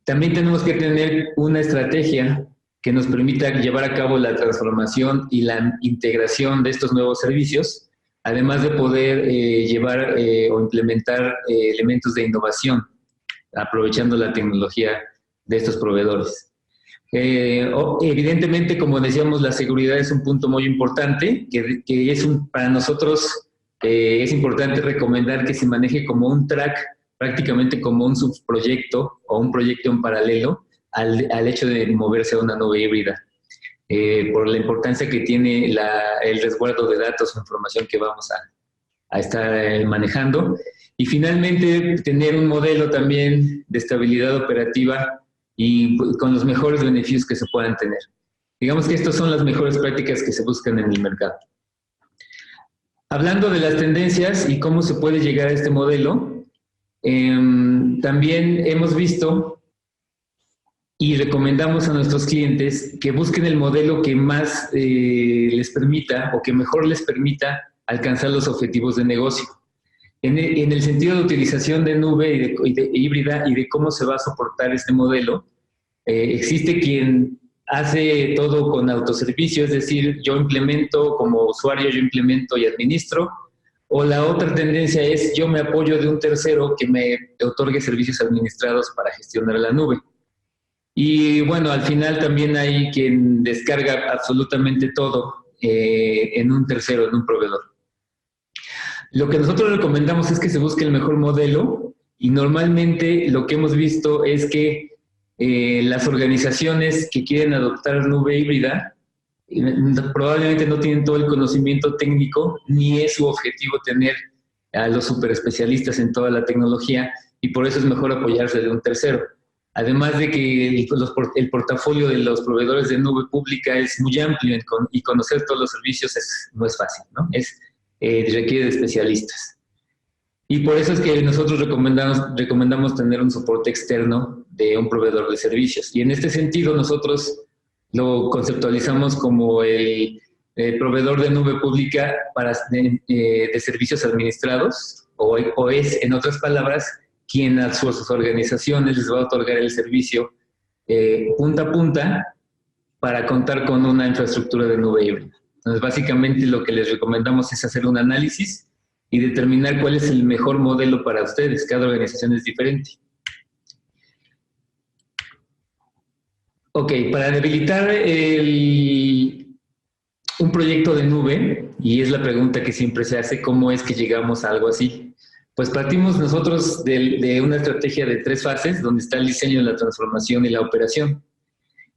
Speaker 3: También tenemos que tener una estrategia que nos permita llevar a cabo la transformación y la integración de estos nuevos servicios, además de poder llevar o implementar elementos de innovación, aprovechando la tecnología de estos proveedores. Evidentemente, como decíamos, la seguridad es un punto muy importante, que es para nosotros es importante recomendar que se maneje como un track, prácticamente como un subproyecto o un proyecto en paralelo al hecho de moverse a una nube híbrida, por la importancia que tiene el resguardo de datos o información que vamos a estar manejando. Y finalmente, tener un modelo también de estabilidad operativa y con los mejores beneficios que se puedan tener. Digamos que estas son las mejores prácticas que se buscan en el mercado. Hablando de las tendencias y cómo se puede llegar a este modelo, también hemos visto y recomendamos a nuestros clientes que busquen el modelo que más les permita o que mejor les permita alcanzar los objetivos de negocio. En el sentido de utilización de nube y de híbrida y de cómo se va a soportar este modelo, existe quien hace todo con autoservicio, es decir, yo implemento como usuario, yo implemento y administro, o la otra tendencia es yo me apoyo de un tercero que me otorgue servicios administrados para gestionar la nube. Y bueno, al final también hay quien descarga absolutamente todo en un tercero, en un proveedor. Lo que nosotros recomendamos es que se busque el mejor modelo y normalmente lo que hemos visto es que las organizaciones que quieren adoptar nube híbrida probablemente no tienen todo el conocimiento técnico ni es su objetivo tener a los superespecialistas en toda la tecnología y por eso es mejor apoyarse de un tercero. Además de que el portafolio de los proveedores de nube pública es muy amplio y conocer todos los servicios no es fácil, ¿no? Requiere de especialistas. Y por eso es que nosotros recomendamos tener un soporte externo de un proveedor de servicios. Y en este sentido nosotros lo conceptualizamos como el proveedor de nube pública de servicios administrados, o es, en otras palabras, quien a sus organizaciones les va a otorgar el servicio punta a punta para contar con una infraestructura de nube híbrida. Entonces, básicamente lo que les recomendamos es hacer un análisis y determinar cuál es el mejor modelo para ustedes. Cada organización es diferente. Ok, para habilitar un proyecto de nube, y es la pregunta que siempre se hace, ¿cómo es que llegamos a algo así? Pues partimos nosotros de una estrategia de 3 fases, donde está el diseño, la transformación y la operación.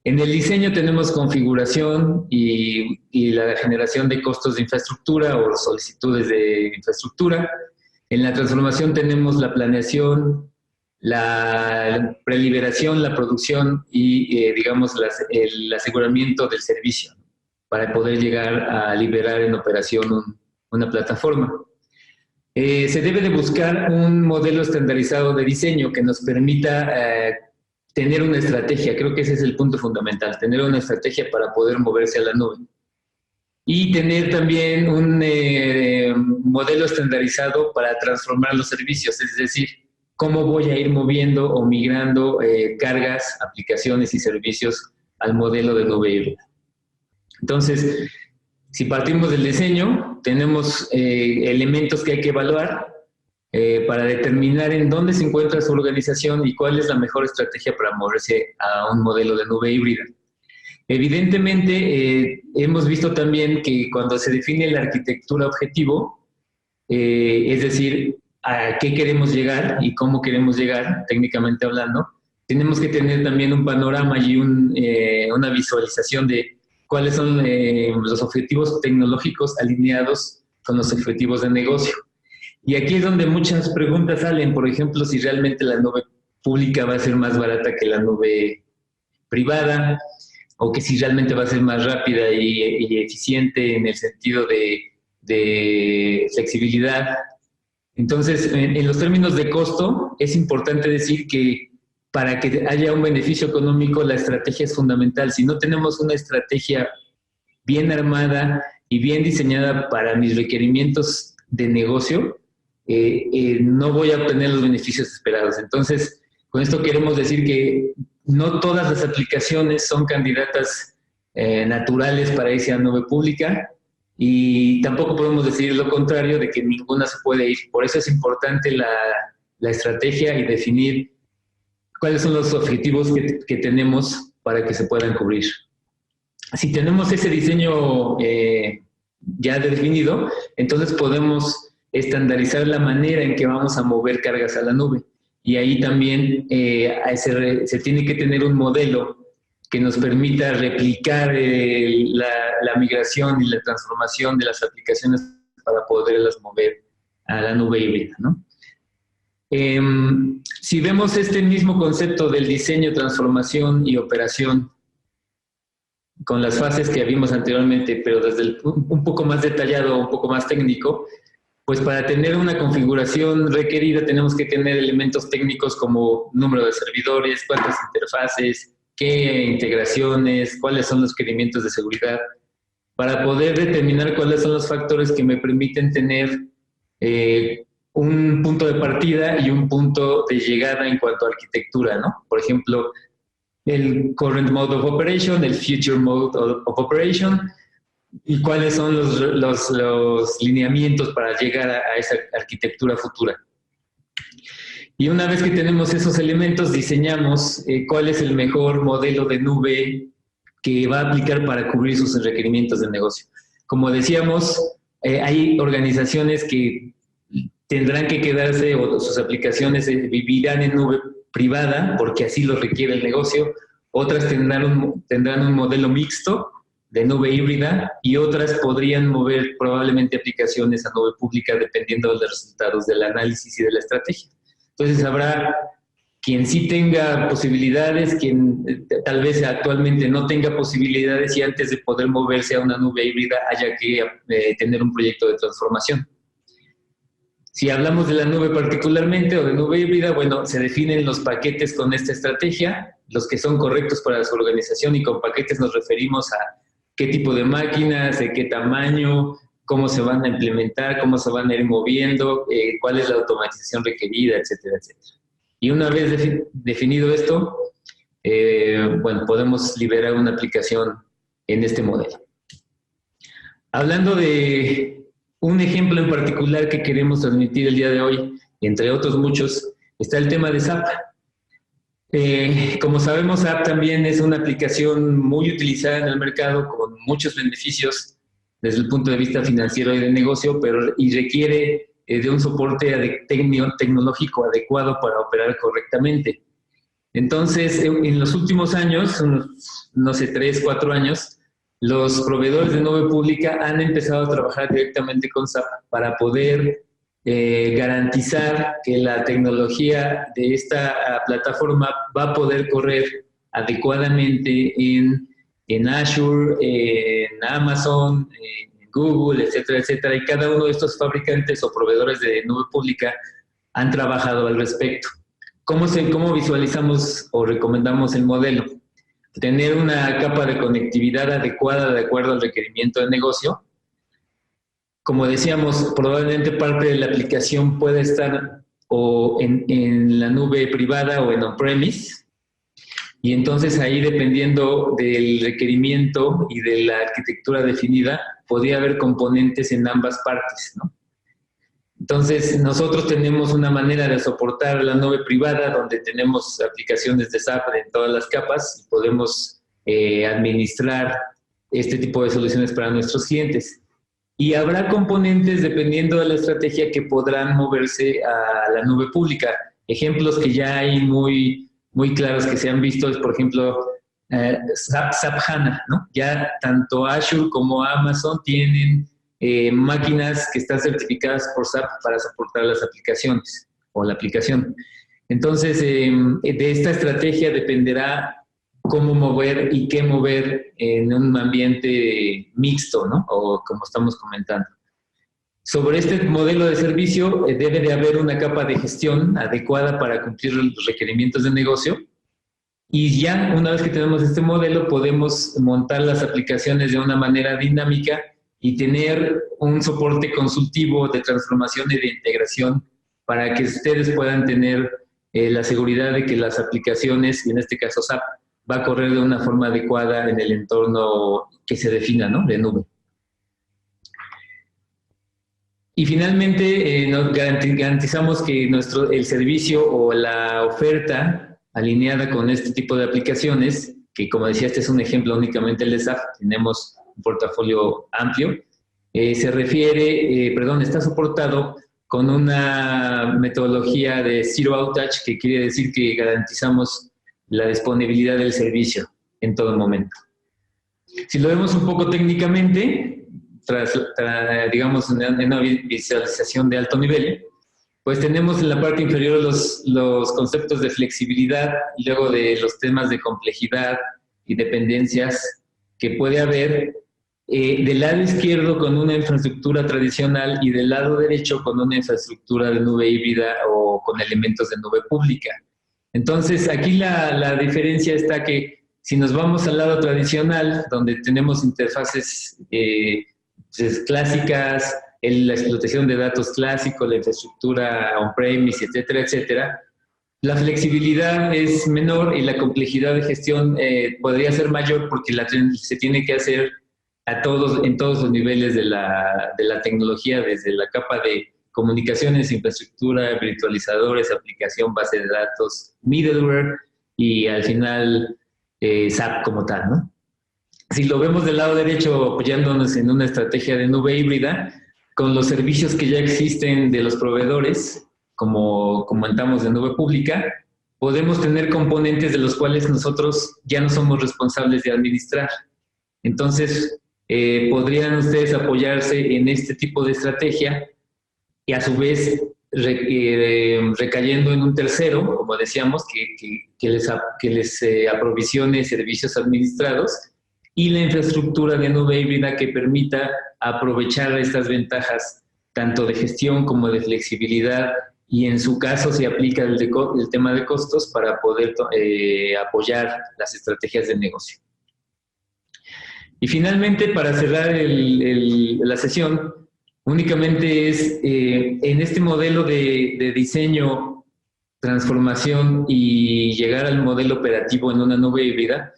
Speaker 3: En el diseño tenemos configuración y la generación de costos de infraestructura o solicitudes de infraestructura. En la transformación tenemos la planeación, la preliberación, la producción y, digamos, el aseguramiento del servicio para poder llegar a liberar en operación una plataforma. Se debe de buscar un modelo estandarizado de diseño que nos permita tener una estrategia. Creo que ese es el punto fundamental, tener una estrategia para poder moverse a la nube. y tener también un modelo estandarizado para transformar los servicios, es decir, cómo voy a ir moviendo o migrando cargas, aplicaciones y servicios al modelo de nube híbrida. Entonces, si partimos del diseño, tenemos elementos que hay que evaluar para determinar en dónde se encuentra su organización y cuál es la mejor estrategia para moverse a un modelo de nube híbrida. Evidentemente, hemos visto también que cuando se define la arquitectura objetivo, es decir, a qué queremos llegar y cómo queremos llegar, técnicamente hablando, tenemos que tener también un panorama y una visualización de cuáles son los objetivos tecnológicos alineados con los objetivos de negocio. Y aquí es donde muchas preguntas salen, por ejemplo, si realmente la nube pública va a ser más barata que la nube privada, o que si realmente va a ser más rápida y eficiente en el sentido de flexibilidad. Entonces, en los términos de costo, es importante decir que para que haya un beneficio económico, la estrategia es fundamental. Si no tenemos una estrategia bien armada y bien diseñada para mis requerimientos de negocio, no voy a obtener los beneficios esperados. Entonces, con esto queremos decir que no todas las aplicaciones son candidatas naturales para irse a nube pública y tampoco podemos decir lo contrario de que ninguna se puede ir. Por eso es importante la estrategia y definir cuáles son los objetivos que tenemos para que se puedan cubrir. Si tenemos ese diseño ya definido, entonces podemos estandarizar la manera en que vamos a mover cargas a la nube. Y ahí también se tiene que tener un modelo que nos permita replicar la migración y la transformación de las aplicaciones para poderlas mover a la nube híbrida, ¿no? Si vemos este mismo concepto del diseño, transformación y operación con las fases que vimos anteriormente, pero desde un poco más detallado, un poco más técnico, pues para tener una configuración requerida tenemos que tener elementos técnicos como número de servidores, cuántas interfaces, qué integraciones, cuáles son los requerimientos de seguridad, para poder determinar cuáles son los factores que me permiten tener un punto de partida y un punto de llegada en cuanto a arquitectura, ¿no? Por ejemplo, el current mode of operation, el future mode of operation, y cuáles son los lineamientos para llegar a esa arquitectura futura. Y una vez que tenemos esos elementos, diseñamos cuál es el mejor modelo de nube que va a aplicar para cubrir sus requerimientos de negocio. Como decíamos, hay organizaciones que tendrán que quedarse o sus aplicaciones vivirán en nube privada porque así lo requiere el negocio. Otras tendrán un modelo mixto de nube híbrida y otras podrían mover probablemente aplicaciones a nube pública dependiendo de los resultados del análisis y de la estrategia. Entonces habrá quien sí tenga posibilidades, quien tal vez actualmente no tenga posibilidades y antes de poder moverse a una nube híbrida haya que tener un proyecto de transformación. Si hablamos de la nube particularmente o de nube híbrida, bueno, se definen los paquetes con esta estrategia, los que son correctos para su organización, y con paquetes nos referimos a qué tipo de máquinas, de qué tamaño, cómo se van a implementar, cómo se van a ir moviendo, cuál es la automatización requerida, etcétera, etcétera. Y una vez definido esto, bueno, podemos liberar una aplicación en este modelo. Hablando de un ejemplo en particular que queremos transmitir el día de hoy, entre otros muchos, está el tema de SAP. Como sabemos, SAP también es una aplicación muy utilizada en el mercado con muchos beneficios desde el punto de vista financiero y de negocio, y requiere de un soporte tecnológico adecuado para operar correctamente. Entonces, en los últimos años, no sé, 3, 4 años, los proveedores de nube pública han empezado a trabajar directamente con SAP para poder garantizar que la tecnología de esta plataforma va a poder correr adecuadamente en Azure, en Amazon, en Google, etcétera, etcétera. Y cada uno de estos fabricantes o proveedores de nube pública han trabajado al respecto. ¿Cómo visualizamos o recomendamos el modelo? tener una capa de conectividad adecuada de acuerdo al requerimiento de negocio. Como decíamos, probablemente parte de la aplicación puede estar o en la nube privada o en on-premise, y entonces ahí, dependiendo del requerimiento y de la arquitectura definida, podría haber componentes en ambas partes, ¿no? Entonces, nosotros tenemos una manera de soportar la nube privada donde tenemos aplicaciones de SAP en todas las capas y podemos administrar este tipo de soluciones para nuestros clientes. Y habrá componentes, dependiendo de la estrategia, que podrán moverse a la nube pública. Ejemplos que ya hay muy claros que se han visto es, por ejemplo, SAP HANA, ¿no? Ya tanto Azure como Amazon tienen máquinas que están certificadas por SAP para soportar las aplicaciones o la aplicación. Entonces, de esta estrategia dependerá cómo mover y qué mover en un ambiente mixto, ¿no? O como estamos comentando. Sobre este modelo de servicio debe de haber una capa de gestión adecuada para cumplir los requerimientos de negocio, y ya una vez que tenemos este modelo podemos montar las aplicaciones de una manera dinámica y tener un soporte consultivo de transformación y de integración para que ustedes puedan tener la seguridad de que las aplicaciones, y en este caso SAP, va a correr de una forma adecuada en el entorno que se defina, ¿no? De nube. Y finalmente, nos garantizamos que el servicio o la oferta alineada con este tipo de aplicaciones, que como decía, este es un ejemplo únicamente el de SAP, tenemos un portafolio amplio, está soportado con una metodología de Zero Outage, que quiere decir que garantizamos la disponibilidad del servicio en todo momento. Si lo vemos un poco técnicamente, digamos en una visualización de alto nivel, pues tenemos en la parte inferior los conceptos de flexibilidad y luego de los temas de complejidad y dependencias que puede haber del lado izquierdo con una infraestructura tradicional y del lado derecho con una infraestructura de nube híbrida o con elementos de nube pública. Entonces, aquí la diferencia está que si nos vamos al lado tradicional, donde tenemos interfaces clásicas, la explotación de datos clásico, la infraestructura on-premise, etcétera, etcétera, la flexibilidad es menor y la complejidad de gestión podría ser mayor porque se tiene que hacer en todos los niveles de la tecnología, desde la capa de comunicaciones, infraestructura, virtualizadores, aplicación, base de datos, middleware y al final SAP como tal, ¿no? Si lo vemos del lado derecho, apoyándonos en una estrategia de nube híbrida, con los servicios que ya existen de los proveedores, como comentamos de nube pública, podemos tener componentes de los cuales nosotros ya no somos responsables de administrar. Entonces, podrían ustedes apoyarse en este tipo de estrategia y a su vez recayendo en un tercero, como decíamos, que les aprovisione servicios administrados y la infraestructura de nube híbrida que permita aprovechar estas ventajas tanto de gestión como de flexibilidad, y en su caso se aplica el tema de costos para poder apoyar las estrategias de negocio. Y finalmente, para cerrar la sesión, únicamente es en este modelo de diseño, transformación y llegar al modelo operativo en una nube híbrida,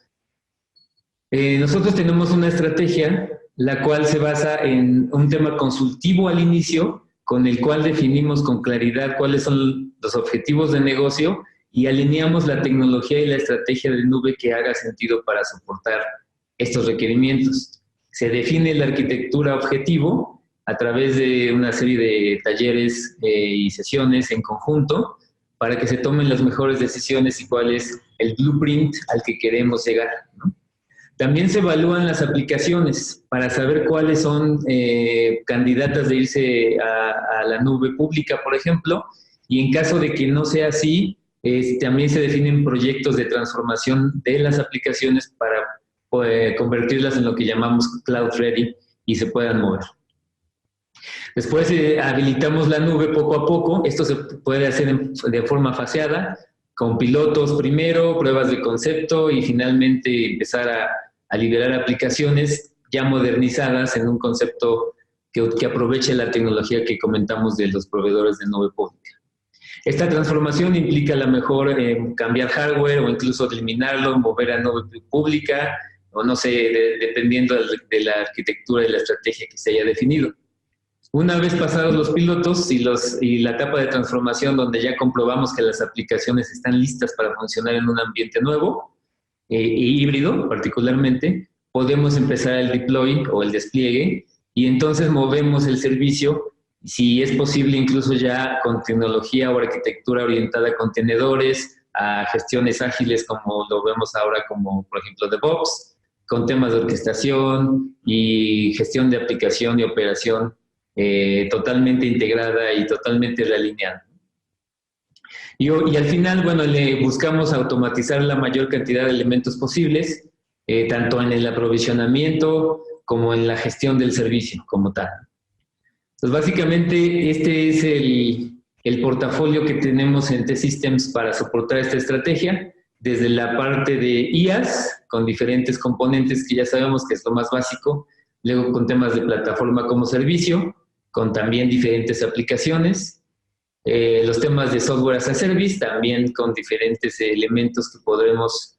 Speaker 3: nosotros tenemos una estrategia la cual se basa en un tema consultivo al inicio, con el cual definimos con claridad cuáles son los objetivos de negocio y alineamos la tecnología y la estrategia de nube que haga sentido para soportar estos requerimientos. Se define la arquitectura objetivo a través de una serie de talleres y sesiones en conjunto para que se tomen las mejores decisiones y cuál es el blueprint al que queremos llegar, ¿no? También se evalúan las aplicaciones para saber cuáles son candidatas de irse a la nube pública, por ejemplo, y en caso de que no sea así, también se definen proyectos de transformación de las aplicaciones para convertirlas en lo que llamamos cloud ready y se puedan mover. Después habilitamos la nube poco a poco. Esto se puede hacer de forma faseada, con pilotos primero, pruebas de concepto y finalmente empezar a liberar aplicaciones ya modernizadas en un concepto que aproveche la tecnología que comentamos de los proveedores de nube pública. Esta transformación implica a lo mejor cambiar hardware o incluso eliminarlo, mover a nube pública, o no sé, dependiendo de la arquitectura y la estrategia que se haya definido. Una vez pasados los pilotos y la etapa de transformación donde ya comprobamos que las aplicaciones están listas para funcionar en un ambiente nuevo e híbrido particularmente, podemos empezar el deploy o el despliegue y entonces movemos el servicio, si es posible incluso ya con tecnología o arquitectura orientada a contenedores, a gestiones ágiles como lo vemos ahora como por ejemplo DevOps, con temas de orquestación y gestión de aplicación y operación totalmente integrada y totalmente realineada. Y al final, bueno, le buscamos automatizar la mayor cantidad de elementos posibles, tanto en el aprovisionamiento como en la gestión del servicio como tal. Entonces, básicamente, este es el portafolio que tenemos en T-Systems para soportar esta estrategia, desde la parte de IaaS, con diferentes componentes que ya sabemos que es lo más básico, luego con temas de plataforma como servicio, con también diferentes aplicaciones, los temas de software as a service, también con diferentes elementos que podemos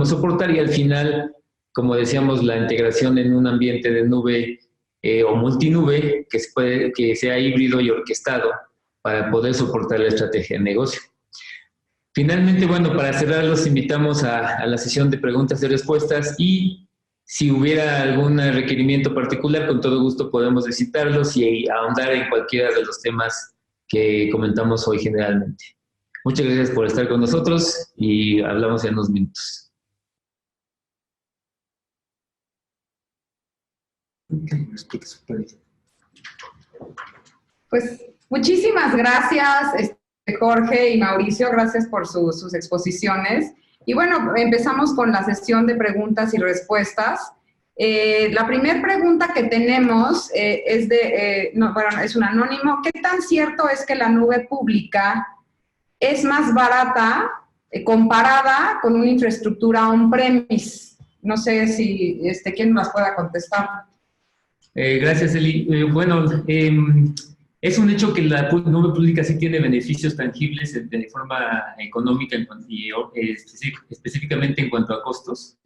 Speaker 3: soportar, y al final, como decíamos, la integración en un ambiente de nube o multinube que sea híbrido y orquestado para poder soportar la estrategia de negocio. Finalmente, bueno, para cerrar, los invitamos a la sesión de preguntas y respuestas, y si hubiera algún requerimiento particular, con todo gusto podemos visitarlos y ahondar en cualquiera de los temas que comentamos hoy generalmente. Muchas gracias por estar con nosotros y hablamos en unos minutos.
Speaker 1: Pues muchísimas gracias, Jorge y Mauricio, gracias por sus exposiciones. Y bueno, empezamos con la sesión de preguntas y respuestas. La primera pregunta que tenemos es es un anónimo. ¿Qué tan cierto es que la nube pública es más barata comparada con una infraestructura on-premise? No sé si quién nos pueda contestar.
Speaker 3: Gracias, Eli. Es un hecho que la nube pública sí tiene beneficios tangibles de forma económica y específicamente en cuanto a costos.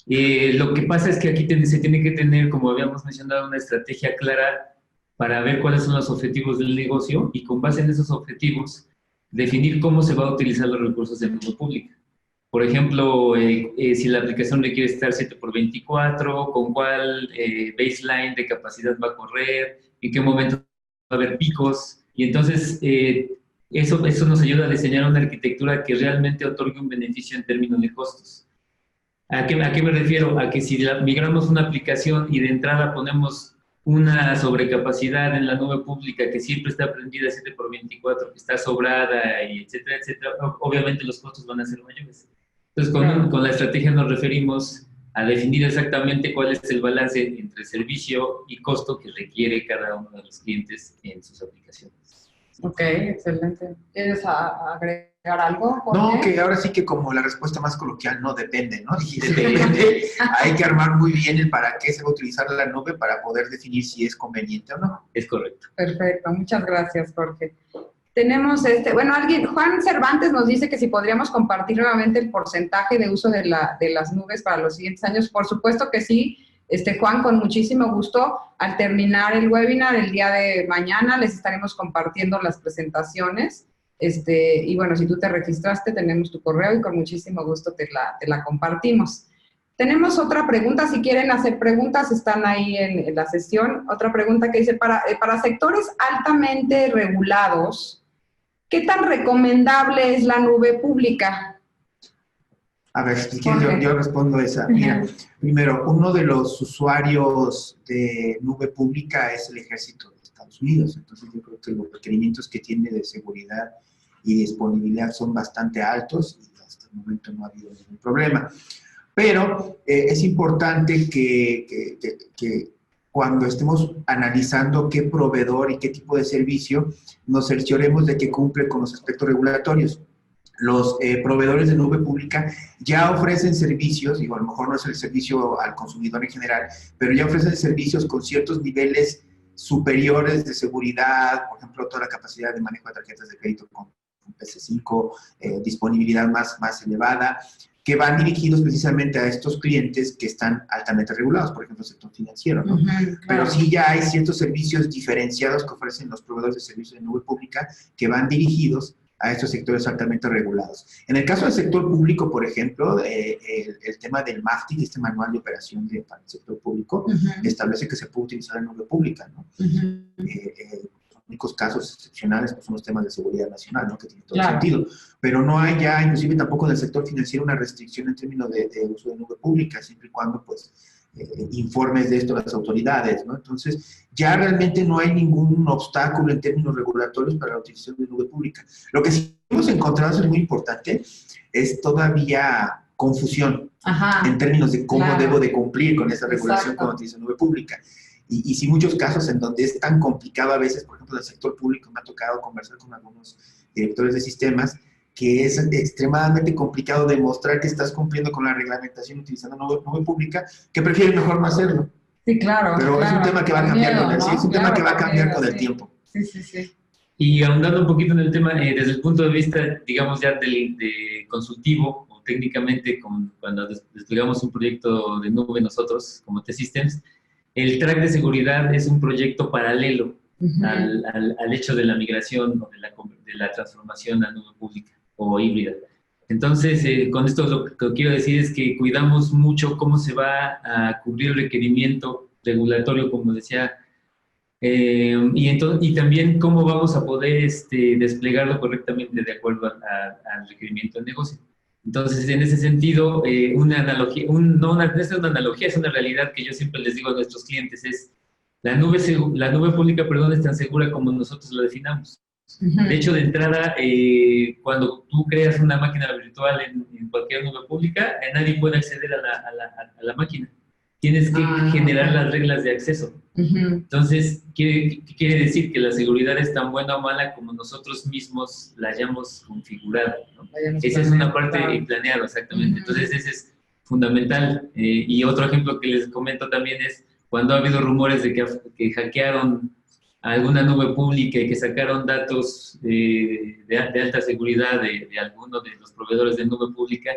Speaker 3: Lo que pasa es que aquí se tiene que tener, como habíamos mencionado, una estrategia clara para ver cuáles son los objetivos del negocio y con base en esos objetivos definir cómo se va a utilizar los recursos de nube pública. Por ejemplo, si la aplicación requiere estar 7x24, con cuál baseline de capacidad va a correr, en qué momento va a haber picos, y entonces eso nos ayuda a diseñar una arquitectura que realmente otorgue un beneficio en términos de costos. ¿A qué me refiero? A que si migramos una aplicación y de entrada ponemos una sobrecapacidad en la nube pública que siempre está prendida 7x24, que está sobrada, y etcétera, etcétera, obviamente los costos van a ser mayores. Entonces, con la estrategia nos referimos a definir exactamente cuál es el balance entre servicio y costo que requiere cada uno de los clientes en sus aplicaciones.
Speaker 1: Ok, excelente. ¿Quieres agregar algo, Jorge?
Speaker 2: No, que ahora sí que como la respuesta más coloquial, no depende, ¿no? Depende. Hay que armar muy bien el para qué se va a utilizar la nube para poder definir si es conveniente o no.
Speaker 3: Es correcto.
Speaker 1: Perfecto, muchas gracias, Jorge. Tenemos Juan Cervantes nos dice que si podríamos compartir nuevamente el porcentaje de uso de las nubes para los siguientes años. Por supuesto que sí, Juan, con muchísimo gusto. Al terminar el webinar el día de mañana les estaremos compartiendo las presentaciones. Y bueno, si tú te registraste, tenemos tu correo y con muchísimo gusto te la compartimos. Tenemos otra pregunta, si quieren hacer preguntas, están ahí en la sesión. Otra pregunta que dice, para sectores altamente regulados, ¿qué tan recomendable es la nube pública?
Speaker 2: A ver, si quieres, yo respondo esa. Mira, primero, uno de los usuarios de nube pública es el ejército de Estados Unidos. Entonces, yo creo que los requerimientos que tiene de seguridad y disponibilidad son bastante altos y hasta el momento no ha habido ningún problema. Pero es importante que cuando estemos analizando qué proveedor y qué tipo de servicio, nos cercioremos de que cumple con los aspectos regulatorios. los proveedores de nube pública ya ofrecen servicios, digo, a lo mejor no es el servicio al consumidor en general, pero ya ofrecen servicios con ciertos niveles superiores de seguridad, por ejemplo, toda la capacidad de manejo de tarjetas de crédito con PC5, disponibilidad más elevada, que van dirigidos precisamente a estos clientes que están altamente regulados, por ejemplo, el sector financiero, ¿no?
Speaker 1: Claro.
Speaker 2: Pero sí ya hay ciertos servicios diferenciados que ofrecen los proveedores de servicios de nube pública que van dirigidos a estos sectores altamente regulados. En el caso del sector público, por ejemplo, el tema del MAFTIC, este manual de operación para el sector público, establece que se puede utilizar en nube pública, ¿no? Los únicos casos excepcionales pues, son los temas de seguridad nacional, ¿no? Que tiene todo sentido. Pero no hay ya, inclusive tampoco en el sector financiero, una restricción en términos de uso de nube pública, siempre y cuando, pues, informes de esto a las autoridades, ¿no? Entonces, ya realmente no hay ningún obstáculo en términos regulatorios para la utilización de nube pública. Lo que sí hemos encontrado, eso es muy importante, es todavía confusión en términos de cómo debo de cumplir con esa regulación cuando utilizo nube pública. Y sí muchos casos en donde es tan complicado a veces, por ejemplo, en el sector público, me ha tocado conversar con algunos directores de sistemas, que es extremadamente complicado demostrar que estás cumpliendo con la reglamentación utilizando nube pública, que prefieren mejor no hacerlo.
Speaker 1: Sí, claro.
Speaker 2: Pero es un tema que va a cambiar con el, ¿no? Sí, es un tema que va a cambiar con el tiempo.
Speaker 1: Sí.
Speaker 3: Y ahondando un poquito en el tema, desde el punto de vista, digamos, ya de consultivo, o técnicamente, cuando desplegamos un proyecto de nube nosotros, como T-Systems, el track de seguridad es un proyecto paralelo al hecho de la migración o de la transformación a nube pública o híbrida. Entonces, con esto lo que quiero decir es que cuidamos mucho cómo se va a cubrir el requerimiento regulatorio, como decía, y también cómo vamos a poder desplegarlo correctamente de acuerdo al requerimiento del negocio. Entonces, en ese sentido, una analogía, no es una analogía, es una realidad que yo siempre les digo a nuestros clientes, es la nube pública, es tan segura como nosotros la definamos. De hecho, de entrada, cuando tú creas una máquina virtual en cualquier nube pública, nadie puede acceder a la máquina. Tienes que generar las reglas de acceso. Entonces, ¿qué quiere decir? Que la seguridad es tan buena o mala como nosotros mismos la hayamos configurado, ¿no? Esa es una parte planeada, exactamente. Entonces, ese es fundamental. Y otro ejemplo que les comento también es cuando ha habido rumores de que hackearon alguna nube pública y que sacaron datos de alta seguridad de alguno de los proveedores de nube pública,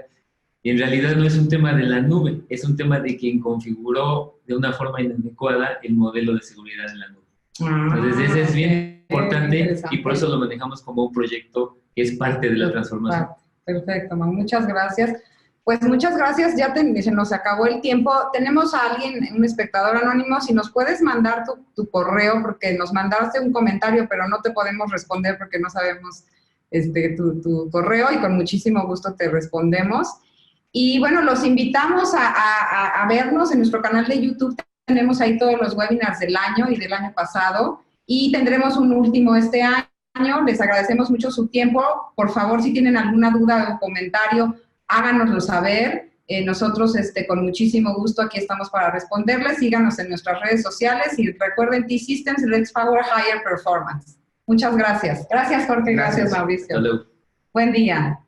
Speaker 3: y en realidad no es un tema de la nube, es un tema de quien configuró de una forma inadecuada el modelo de seguridad de la nube. Entonces, ese es bien importante y por eso lo manejamos como un proyecto que es parte de la transformación.
Speaker 1: Perfecto, Man. Muchas gracias. Pues muchas gracias, ya se nos acabó el tiempo. Tenemos a alguien, un espectador anónimo, si nos puedes mandar tu correo, porque nos mandaste un comentario, pero no te podemos responder porque no sabemos tu correo, y con muchísimo gusto te respondemos. Y bueno, los invitamos a vernos en nuestro canal de YouTube. Tenemos ahí todos los webinars del año y del año pasado, y tendremos un último este año. Les agradecemos mucho su tiempo. Por favor, si tienen alguna duda o comentario, háganoslo saber. Nosotros con muchísimo gusto aquí estamos para responderles. Síganos en nuestras redes sociales y recuerden T-Systems, Let's Power Higher Performance. Muchas gracias. Gracias, Jorge. Gracias Mauricio.
Speaker 3: Hasta luego.
Speaker 1: Buen día.